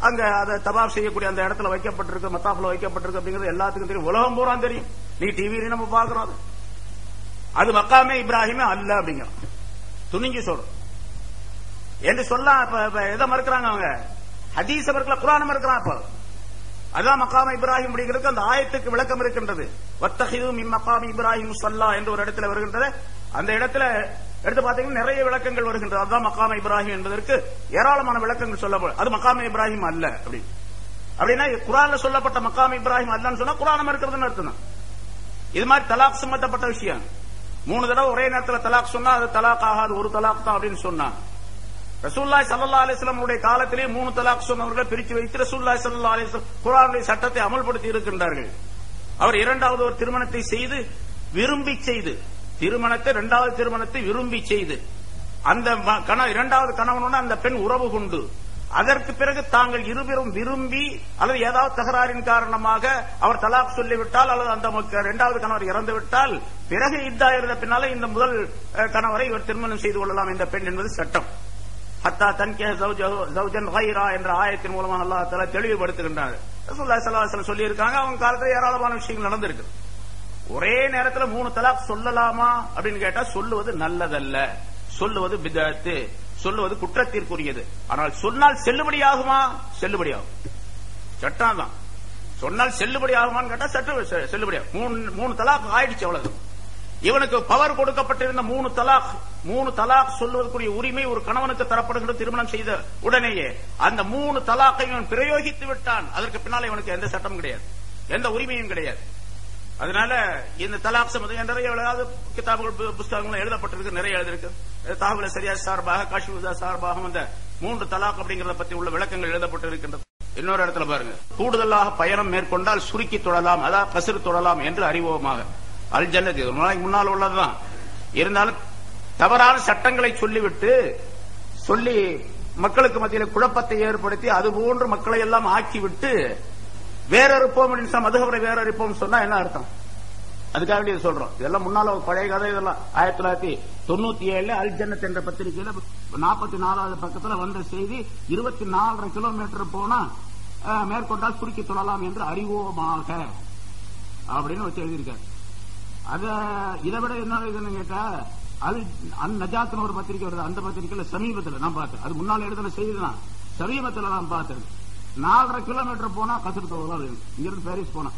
அங்க அதை தவாப் செய்யக்கூடிய அந்த இடத்துல வைக்கப்பட்டிருக்கு, மத்தாஃப்ல வைக்கப்பட்டிருக்கு அப்படிங்கிறது எல்லாத்துக்கும் தெரியும், உலகம் பூரா தெரியும். நீ டிவியில நம்ம பாக்குறோம். அது மக்காமே இப்ராஹிமே அல்ல அப்படிங்கிறோம், துணிஞ்சு சொல்றோம் என்று சொல்ல. எதை மறுக்கிறாங்க அவங்க? ஹதீஸ மறுக்கல, குர்ஆனை மறுக்கிறான். அப்ப அதான் மக்காம இப்ராஹிம் அப்படிங்கிறது அந்த ஆயத்துக்கு விளக்கம் இருக்கின்றது. வத்தஹிது மின் மக்காமி இப்ராஹிம் ஸல்லா என்று ஒரு இடத்துல வருகின்றது. அந்த இடத்துல எடுத்து பாத்தீங்கன்னா நிறைய விளக்கங்கள் வருகின்றது. அதுதான் மக்காம இப்ராஹிம் என்பதற்கு ஏராளமான விளக்கங்கள் சொல்லப்படும். அது மக்காம இப்ராஹிம் அல்ல அப்படின்னா குர்ஆன்ல சொல்லப்பட்ட மக்காம இப்ராஹிம் அல்லன்னு சொன்னா குர்ஆனை மறுக்கிறதுன்னு அர்த்தம். இது மாதிரி தலாக் சம்பந்தப்பட்ட விஷயம் 3 தடவை ஒரே நேரத்தில் தலாக் சொன்னா அது தலாக் ஆகாது, ஒரு தலாக் தான் அப்படின்னு சொன்னா ரசூலுல்லாஹி ஸல்லல்லாஹு அலைஹி வஸல்லம் உடைய காலத்திலே 3 தலாக் சொன்னவர்கள் பிரித்து வைத்து ரசூலுல்லாஹி ஸல்லல்லாஹு அலைஹி வஸல்லம் குர்ஆனுடைய சட்டத்தை அமல்படுத்தி இருக்கின்றார்கள். அவர் இரண்டாவது ஒரு திருமணத்தை செய்து விரும்பி செய்து, திருமணத்தை 2வது திருமணத்தை விரும்பி செய்து அந்த இரண்டாவது கணவனோட அந்த பெண் உறவு கொண்டு அதற்கு பிறகு தாங்கள் இருவரும் விரும்பி அல்லது ஏதாவது தகராறின் காரணமாக அவர் தலாக் சொல்லிவிட்டால் அல்லது அந்த 2வது கணவர் இறந்து விட்டால் பிறகு இத்தா இருந்த பின்னால இந்த முதல் கணவரை இவர் திருமணம் செய்து கொள்ளலாம் இந்த பெண் என்பது சட்டம். ஹத்தா தன்கிஹ ஜௌஜன் கைரா என்ற ஆயத்தின் மூலமாக அல்லாஹ் தஆலா தெளிவுபடுத்துகின்றார். ரசூலுல்லாஹி ஸல்லல்லாஹு அலைஹி வஸல்லம் சொல்லி இருக்காங்க. அவங்க காலத்துல ஏராளமான விஷயங்கள் நடந்திருக்கு. ஒரே நேரத்துல 3 தலாக் சொல்லலாமா அப்படின்னு கேட்டா சொல்லுவது நல்லதல்ல, சொல்லுவது பிதஅத், சொல்லுவது குற்றத்திற்குரியது. ஆனால் சொன்னால் செல்லுபடியாகுமா? செல்லுபடியாகும். சட்டம் தான். சொன்னால் செல்லுபடியாகுமான்னு கேட்டா சட்டம் செல்லுபடியாகும். 3 தலாக் ஆயிடுச்சு, அவ்வளவு. இவனுக்கு பவர் கொடுக்கப்பட்டிருந்த 3 தலாக் சொல்வதற்குரிய உரிமை ஒரு கணவனுக்கு தரப்படுகிற திருமணம் செய்த உடனேயே அந்த 3 தலாக்கை இவன் பிரயோகித்து விட்டான். அதற்கு பின்னால இவனுக்கு எந்த சட்டம் கிடையாது, எந்த உரிமையும் கிடையாது. அதனால இந்த தலாக் சம்பந்தம் நிறைய கிதாபுகள் புத்தகங்கள் எழுதப்பட்டிருக்கு, நிறைய எழுதிருக்கு. தாகுல சரியா சார்பாக காஷிஃபுதா சார்பாக அந்த 3 தலாக் அப்படிங்கறத பத்தி உள்ள விளக்கங்கள் எழுதப்பட்டிருக்கின்றது. இன்னொரு இடத்துல பாருங்க, கூடுதலாக பயணம் மேற்கொண்டால் சுருக்கி தொழலாம், அதாவது கசிறு தொழலாம் என்று அறிவோமாக. அல் ஜன்னத் ஒரு நாளைக்கு முன்னால் உள்ளதுதான். இருந்தாலும் தவறான சட்டங்களை சொல்லி மக்களுக்கு மத்தியில் குழப்பத்தை ஏற்படுத்தி அதுபோன்று மக்களை எல்லாம் ஆக்கிவிட்டு வேறறுப்போம் மதுகவரை வேறறுப்போம் சொன்னா என்ன அர்த்தம்? அதுக்காக சொல்றோம். இதெல்லாம் முன்னால பழைய கதை. இதெல்லாம் 1997 அல் ஜன்னத் என்ற பத்திரிகையில 44வது பக்கத்துல வந்த செய்தி. 24 கிலோமீட்டர் போனா மேற்கொண்டால் சுருக்கி தொழலாம் என்று அறிவோமாக அப்படின்னு வச்சு எழுதியிருக்காரு. இதை விட என்ன இதுன்னு கேட்டா அல் நஜாத்னு ஒரு பத்திரிகை வருது. அந்த பத்திரிகையில சமீபத்தில் நான் பார்த்தேன். அது முன்னாள் எழுதுன செய்தி தான், சமீபத்தில் நான் பார்த்தேன். 4.5 கிலோமீட்டர் போனா கசரு தொழுவதா வேணும். இங்கிருந்து பாரிஸ் போனா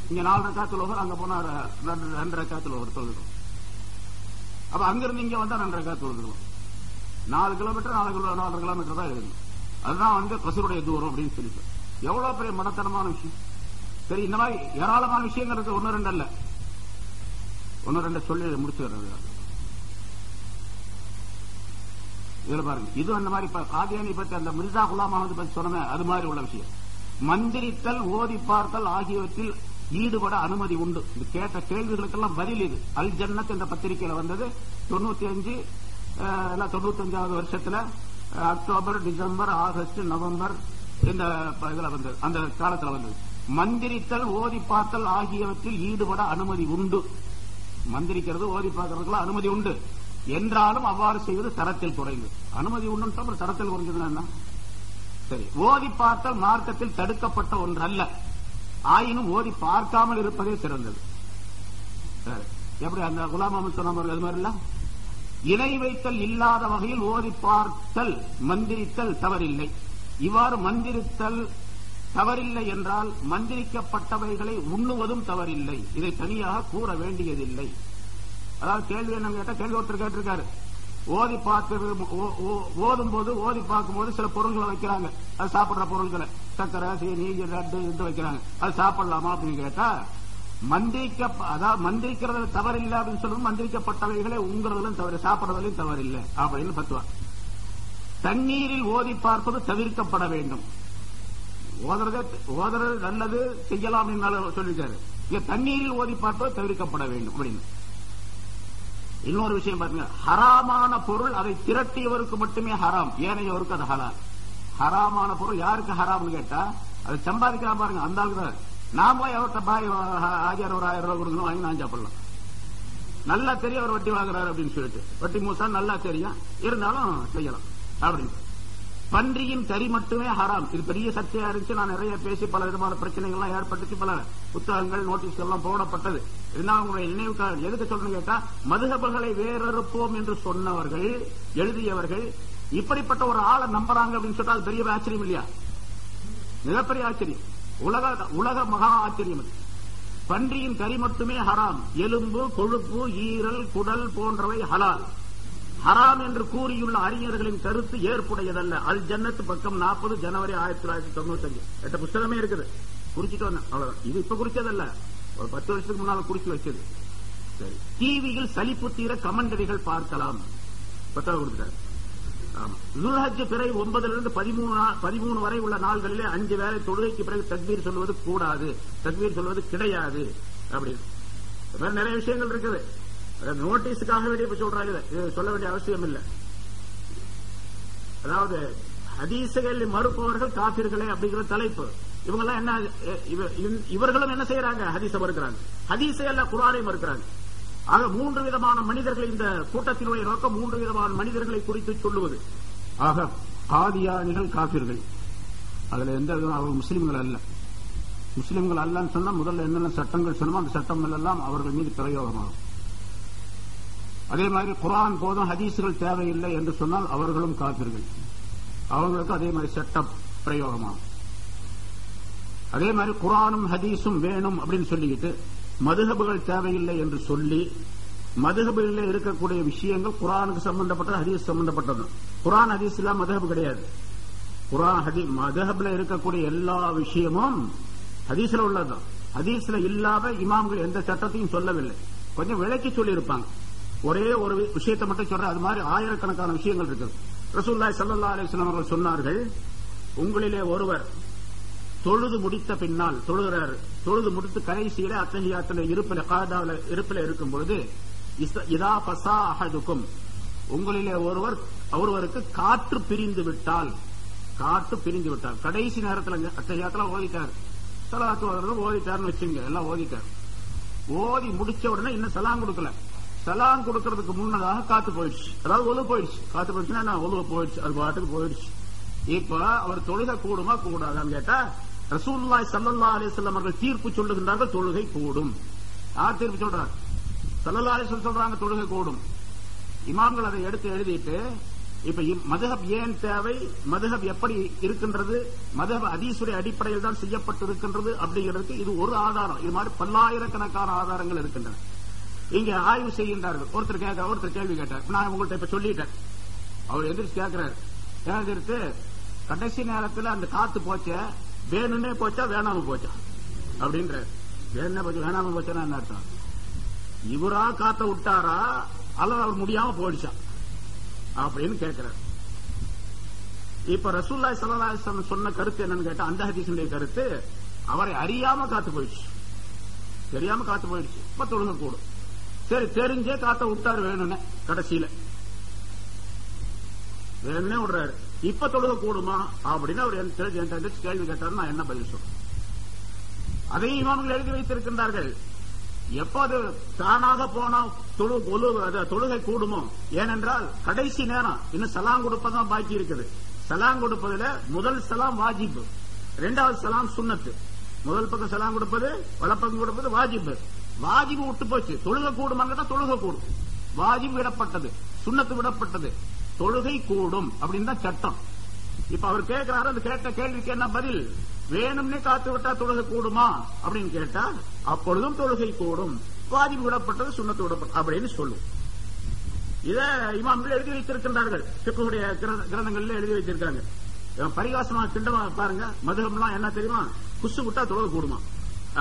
இங்க 4 ரக்காத் தொழுவர், அங்க போனா 2 ரக்காத் தொழுவர் தொழுகிறோம். அப்ப அங்கிருந்து இங்க வந்தா 2 ரக்காத் தொழுதுருவோம். 4 கிலோமீட்டர் 4 கிலோமீட்டர் தான் இருக்குது. அதுதான் கசருடைய தூரம் அப்படின்னு சொல்லிட்டு எவ்வளவு பெரிய மடத்தனமான விஷயம். சரி, இந்த மாதிரி ஏராளமான விஷயங்கிறது 1-2 அல்ல, 1-2 சொல்லி முடிச்சுக்கிறது. இதுல பாருங்க, இது அந்த மாதிரி காதியானி பத்தி அந்த மிர்சா குலாம் அஹமது பத்தி சொன்னமே அது மாதிரி உள்ள விஷயம். மந்திரித்தல், ஓதி பார்த்தல் ஆகியவற்றில் ஈடுபட அனுமதி உண்டு. இது கேட்ட கேள்விகளுக்கெல்லாம் பதில் இது. அல் ஜன்னத் என்ற பத்திரிகையில வந்தது 95வது வருஷத்துல அக்டோபர், டிசம்பர், ஆகஸ்ட், நவம்பர் இந்த இதுல வந்தது, அந்த காலத்துல வந்தது. மந்திரித்தல், ஓதி பார்த்தல் ஆகியவற்றில் ஈடுபட அனுமதி உண்டு. மந்திரிக்கிறது, ஓதி பார்க்கறதுக்குலாம் அனுமதி உண்டு என்றாலும் அவ்வாறு செய்வது தரத்தில் குறைந்து. அனுமதி உண்டு தரத்தில் குறைஞ்சதுன்னா என்ன? சரி, ஓதி பார்த்தல் மார்க்கத்தில் தடுக்கப்பட்ட ஒன்று அல்ல, ஆயினும் ஓதி பார்க்காமல் இருப்பதே சிறந்தது. எப்படி அந்த குலாம் அஹமது சொன்ன அது மாதிரி இல்ல, இணை வைத்தல் இல்லாத வகையில் ஓதி பார்த்தல் மந்திரித்தல் தவறில்லை. இவ்வாறு மந்திரித்தல் தவறில்லை என்றால் மந்திரிக்கப்பட்டவைகளை உண்ணுவதும் தவறில்லை. இதை தனியாக கூற வேண்டியதில்லை. அதாவது கேள்வி என்ன கேட்டா, கேள்வி ஒருத்தர் கேட்டிருக்காரு, ஓதி ஓதும் போது ஓதி பார்க்கும் போது சில பொருள்களை வைக்கிறாங்க, அது சாப்பிடுற பொருள்களை, சக்கரை, சீனி, லட்டு வைக்கிறாங்க, அது சாப்பிடலாமா அப்படின்னு கேட்டா, மந்திரிக்கிறது தவறில்லை அப்படின்னு சொல்லும்போது மந்திரிக்கப்பட்டவைகளை உங்கிறதுலும் தவறு, சாப்பிடுறதுலையும் தவறில்லை அப்படின்னு பத்துவா. தண்ணீரில் ஓதி பார்ப்பது தவிர்க்கப்பட வேண்டும். ஓதுறது நல்லது, செய்யலாம் என்று சொல்லிருக்காரு. தண்ணீரில் ஓதி பார்ப்பது தவிர்க்கப்பட வேண்டும் அப்படின்னு. இன்னொரு விஷயம் பாருங்க, ஹராமான பொருள் அதை திரட்டியவருக்கு மட்டுமே ஹராம், ஏனையவருக்கு அது ஹலால். ஹராமான பொருள் யாருக்கு ஹராம்னு கேட்டா, அதை சம்பாதிக்கலாம் பாருங்க, அந்த ஆளுக்கு தான். நான் போய் அவர்கிட்ட பாய் ஆஜர் ஒரு 1000 ரூபாய் கொடுக்கணும், வாங்கி நான் சாப்பிடலாம். நல்லா தெரியும் அவர் வட்டி வாங்குறாரு அப்படின்னு சொல்லிட்டு, வட்டி மூசா நல்லா தெரியும், இருந்தாலும் செய்யலாம் அப்படின்னு. பன்றியின் கறி மட்டுமே ஹராம். இது பெரிய சர்ச்சையா இருந்துச்சு. நான் நிறைய பேசி பல விதமான பிரச்சனைகள்லாம் ஏற்பட்டுச்சு, பல புத்தகங்கள், நோட்டீஸ் எல்லாம் போடப்பட்டது. இருந்தாலும் உங்களுடைய நினைவுக்காக எதுக்கு சொல்லணும் கேட்டா, மதுஹபுகளை வேறறுப்போம் என்று சொன்னவர்கள், எழுதியவர்கள் இப்படிப்பட்ட ஒரு ஆளை நம்புறாங்க அப்படின்னு சொன்னா அது பெரிய ஆச்சரியம் இல்லையா? மிகப்பெரிய ஆச்சரியம், உலக மகா ஆச்சரியம். பன்றியின் கறி மட்டுமே ஹராம், எலும்பு, கொழுப்பு, ஈரல், குடல் போன்றவை ஹலால். ஹராம் என்று கூறியுள்ள அறிஞர்களின் கருத்து ஏற்புடையதல்ல. அல் ஜன்னத் பக்கம் 40, ஜனவரி 1995. 8 புத்தகமே இருக்குது, குறிச்சிட்டு வந்தேன், அவ்வளவுதான். இது இப்ப குறிச்சதல்ல, ஒரு 10 வருஷத்துக்கு முன்னால குறிச்சு வச்சது. சரி, டிவியில் சலிப்பு தீர கமெண்டரிகள் பார்க்கலாம், புத்தகம் கொடுத்தாரு. துல்ஹஜ் பிறை 9 13 வரை உள்ள நாள்களிலே 5 வேளை தொழுகைக்கு பிறகு தக்பீர் சொல்வது கூடாது, தக்பீர் சொல்வது கிடையாது அப்படின்னு நிறைய விஷயங்கள் இருக்குது. நோட்டீஸுக்காக வேண்டிய சொல்றாங்க, சொல்ல வேண்டிய அவசியம் இல்லை. அதாவது ஹதீஸுகள் மறுப்பவர்கள் காபிர்களே அப்படிங்கிற தலைப்பு. இவங்கெல்லாம் என்ன, இவர்களும் என்ன செய்யறாங்க, ஹதீஸை மறுக்கிறாங்க, ஹதீஸை அல்ல குர்ஆனை மறுக்கிறாங்க. ஆக 3 விதமான மனிதர்கள், இந்த கூட்டத்தினுடைய நோக்கம் 3 விதமான மனிதர்களை குறித்து சொல்லுவது. ஆக காதியானிகள் காபிர்கள், அதுல எந்த அவர்கள் முஸ்லிம்கள் அல்ல. முஸ்லிம்கள் அல்லன்னு சொன்னா முதல்ல என்னென்ன சட்டங்கள் சொன்னமோ அந்த சட்டங்கள் எல்லாம் அவர்கள் மீது பிரயோகமாகும். அதே மாதிரி குர்ஆன் போதும் ஹதீஸுகள் தேவையில்லை என்று சொன்னால் அவர்களும் காபிர்கள், அவங்களுக்கு அதே மாதிரி சட்டம் பிரயோகமாகும். அதே மாதிரி குர்ஆனும் ஹதீஸும் வேணும் அப்படின்னு சொல்லிக்கிட்டு மதுஹபுகள் தேவையில்லை என்று சொல்லி, மதுஹபிலே இருக்கக்கூடிய விஷயங்கள் குர்ஆனுக்கு சம்பந்தப்பட்டது, ஹதீஸ் சம்பந்தப்பட்டது. குர்ஆன் ஹதீஸ் எல்லாம் மதுஹப் கிடையாது. குர்ஆன் ஹதீஸ் மதுஹபில் இருக்கக்கூடிய எல்லா விஷயமும் ஹதீஸ்ல உள்ளதுதான். ஹதீஸ்ல இல்லாத இமாம்கள் எந்த சட்டத்தையும் சொல்லவில்லை, கொஞ்சம் விளக்கி சொல்லி இருப்பாங்க. ஒரே ஒரு விஷயத்தை மட்டும் சொல்ற, அது மாதிரி ஆயிரக்கணக்கான விஷயங்கள் இருக்குது. ரசூலுல்லாஹி ஸல்லல்லாஹு அலைஹி வஸல்லம் அவர்கள் சொன்னார்கள், உங்களிலே ஒருவர் தொழுது முடித்த பின்னால் தொழுகிறார், தொழுது முடித்து கடைசியில அத்தஹியாத்துல இருப்பில இருக்கும் பொழுது, இதா ஃபஸா அஹதுக்கும், உங்களிலே ஒருவருக்கு காற்று பிரிந்து விட்டால், கடைசி நேரத்தில் அத்தஹியாத்துல ஓதிட்டார், ஸலாத்து ஓதிட்டார்னு வச்சுங்க, எல்லாம் ஓதிட்டார். ஓதி முடிச்ச உடனே இன்னும் சலாம் கொடுக்கல, சலாம் கொடுக்கறதுக்கு முன்னதாக காத்து போயிடுச்சு, அதாவது ஒழு போயிடுச்சு. காத்து போயிடுச்சுன்னா ஒழுவு போயிடுச்சு, அது பாட்டுக்கு போயிடுச்சு. இப்ப அவர் தொழுகை கூடுமா கூடாதான்னு கேட்டா, ரசூலுல்லாஹி ஸல்லல்லாஹு அலைஹி வஸல்லம் அவர்கள் தீர்ப்பு சொல்லுகின்றார்கள், தொழுகை கூடும். யார் தீர்ப்பு சொல்றார்? ஸல்லல்லாஹு அலைஹி வஸல்லம் சொல்றாங்க தொழுகை கூடும். இமாம்கள் அதை எடுத்து எழுதிட்டு, இப்ப மதுஹப் ஏன் தேவை, மதுஹப் எப்படி இருக்கின்றது, மதுஹப் ஹதீஸுடைய அடிப்படையில் தான் செய்யப்பட்டு இருக்கின்றது அப்படிங்கிறதுக்கு இது ஒரு ஆதாரம். இது மாதிரி பல்லாயிரக்கணக்கான ஆதாரங்கள் இருக்கின்றன. இங்க ஆய்வு செய்கின்றார்கள். ஒருத்தர் கேள்வி கேட்டார். நான் உங்கள்கிட்ட இப்ப சொல்லிட்டேன். அவர் எந்திரிச்சு கேட்கிறாரு, ஏன் கடைசி நேரத்தில் அந்த காத்து போச்ச வேணும்னே போச்சா வேணாம போச்சா அப்படின்ற. வேணும்னே போச்சு வேணாம போச்சா என்ன அர்த்தம்? இவரா காத்த விட்டாரா அல்லது அவர் முடியாம போயிடுச்சா அப்படின்னு கேட்கிறார். இப்ப ரசூலுல்லாஹி ஸல்லல்லாஹு அலைஹி வஸல்லம் சொன்ன கருத்து என்னன்னு கேட்டா, அந்த ஹதீஸுடைய கருத்து அவரை அறியாம காத்து போயிடுச்சு, தெரியாம காத்து போயிடுச்சு. இப்ப தொழுக கூடும். சரி, தெரிஞ்சே காத்த விட்டாரு வேணும்னே, கடைசியில வேணும்னே விடுறாரு. இப்ப தொழுக கூடுமா அப்படின்னு அவர் என்கிட்ட கேள்வி கேட்டாரு. நான் என்ன பதில் சொல்றேன்? அதையும் இமாம்கள் எழுதி வைத்திருக்கின்றார்கள். எப்போது தானாக போனா தொழுகை கூடுமோ, ஏனென்றால் கடைசி நேரம் இன்னும் சலாம் கொடுப்பதான் பாக்கி இருக்குது. சலாம் கொடுப்பதுல முதல் சலாம் வாஜிப், இரண்டாவது சலாம் சுன்னத்து. முதல் பக்கம் சலாம் கொடுப்பது, வலப்பக்கம் கொடுப்பது வாஜிப். வாஜிப் விட்டு போச்சு, தொழுகை கூடுமான்னு தொழுகை கூடும். வாஜிப் விடப்பட்டது, சுன்னத்து விடப்பட்டது, தொழுகை கூடும் அப்படின்னு தான் சட்டம். இப்ப அவர் கேட்கிறாரு, அந்த கேட்ட கேள்விக்கு என்ன பதில்? வேணும்னே காத்து விட்டா தொழுகை கூடுமா அப்படின்னு கேட்டா, அப்பொழுதும் தொழுகை கூடும், வாஜிப் விடப்பட்டது, சுன்னத்து விடப்பட்டது அப்படின்னு சொல்லும். இத இமாம்கள் எழுதி வைத்திருக்கின்றார்கள், ஃபிக்ஹுடைய கிரந்தங்கள்ல எழுதி வைத்திருக்காங்க. பரிகாசமா கிண்டமா பாருங்க, மதுஹப்லாம் என்ன தெரியுமா? குசு விட்டா தொழுகை கூடுமா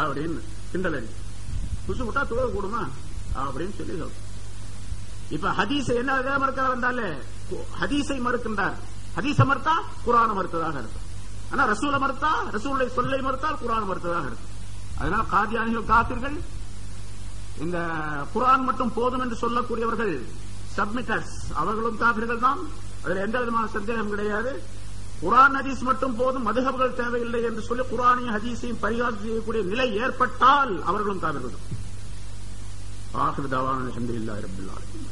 அப்படின்னு கிண்டல் அடி. குசு விட்டா தொழுகை கூடுமா அப்படின்னு சொல்லி சொல்றோம். இப்ப ஹதீஸை என்ன மறுக்கிறார் என்றாலே, ஹதீஸை மறுக்கின்றார். ஹதீஸை மறுத்தா குர்ஆனை மறுத்ததாக இருக்கும். ஆனா ரசூலை மறுத்தா, ரசூலுடைய சொல்லை மறுத்தால் குர்ஆன் மறுத்ததாக இருக்கும். அதனால காதியானிகள் காபிர்கள், இந்த குர்ஆன் மட்டும் போதும் என்று சொல்லக்கூடியவர்கள் சப்மிட்டர்ஸ், அவர்களும் காபிர்கள் தான். அதில் எந்த விதமான சந்தேகம் கிடையாது. குர்ஆன் ஹதீஸ் மட்டும் போதும், மதுஹப்கள் தேவையில்லை என்று சொல்லி குர்ஆனையும் ஹதீஸையும் பரிகாசம் செய்யக்கூடிய நிலை ஏற்பட்டால் அவர்களும் காபிர்கள் தான். ஆகிரு தஅவானா அல்ஹம்துலில்லாஹி ரப்பில் ஆலமீன்.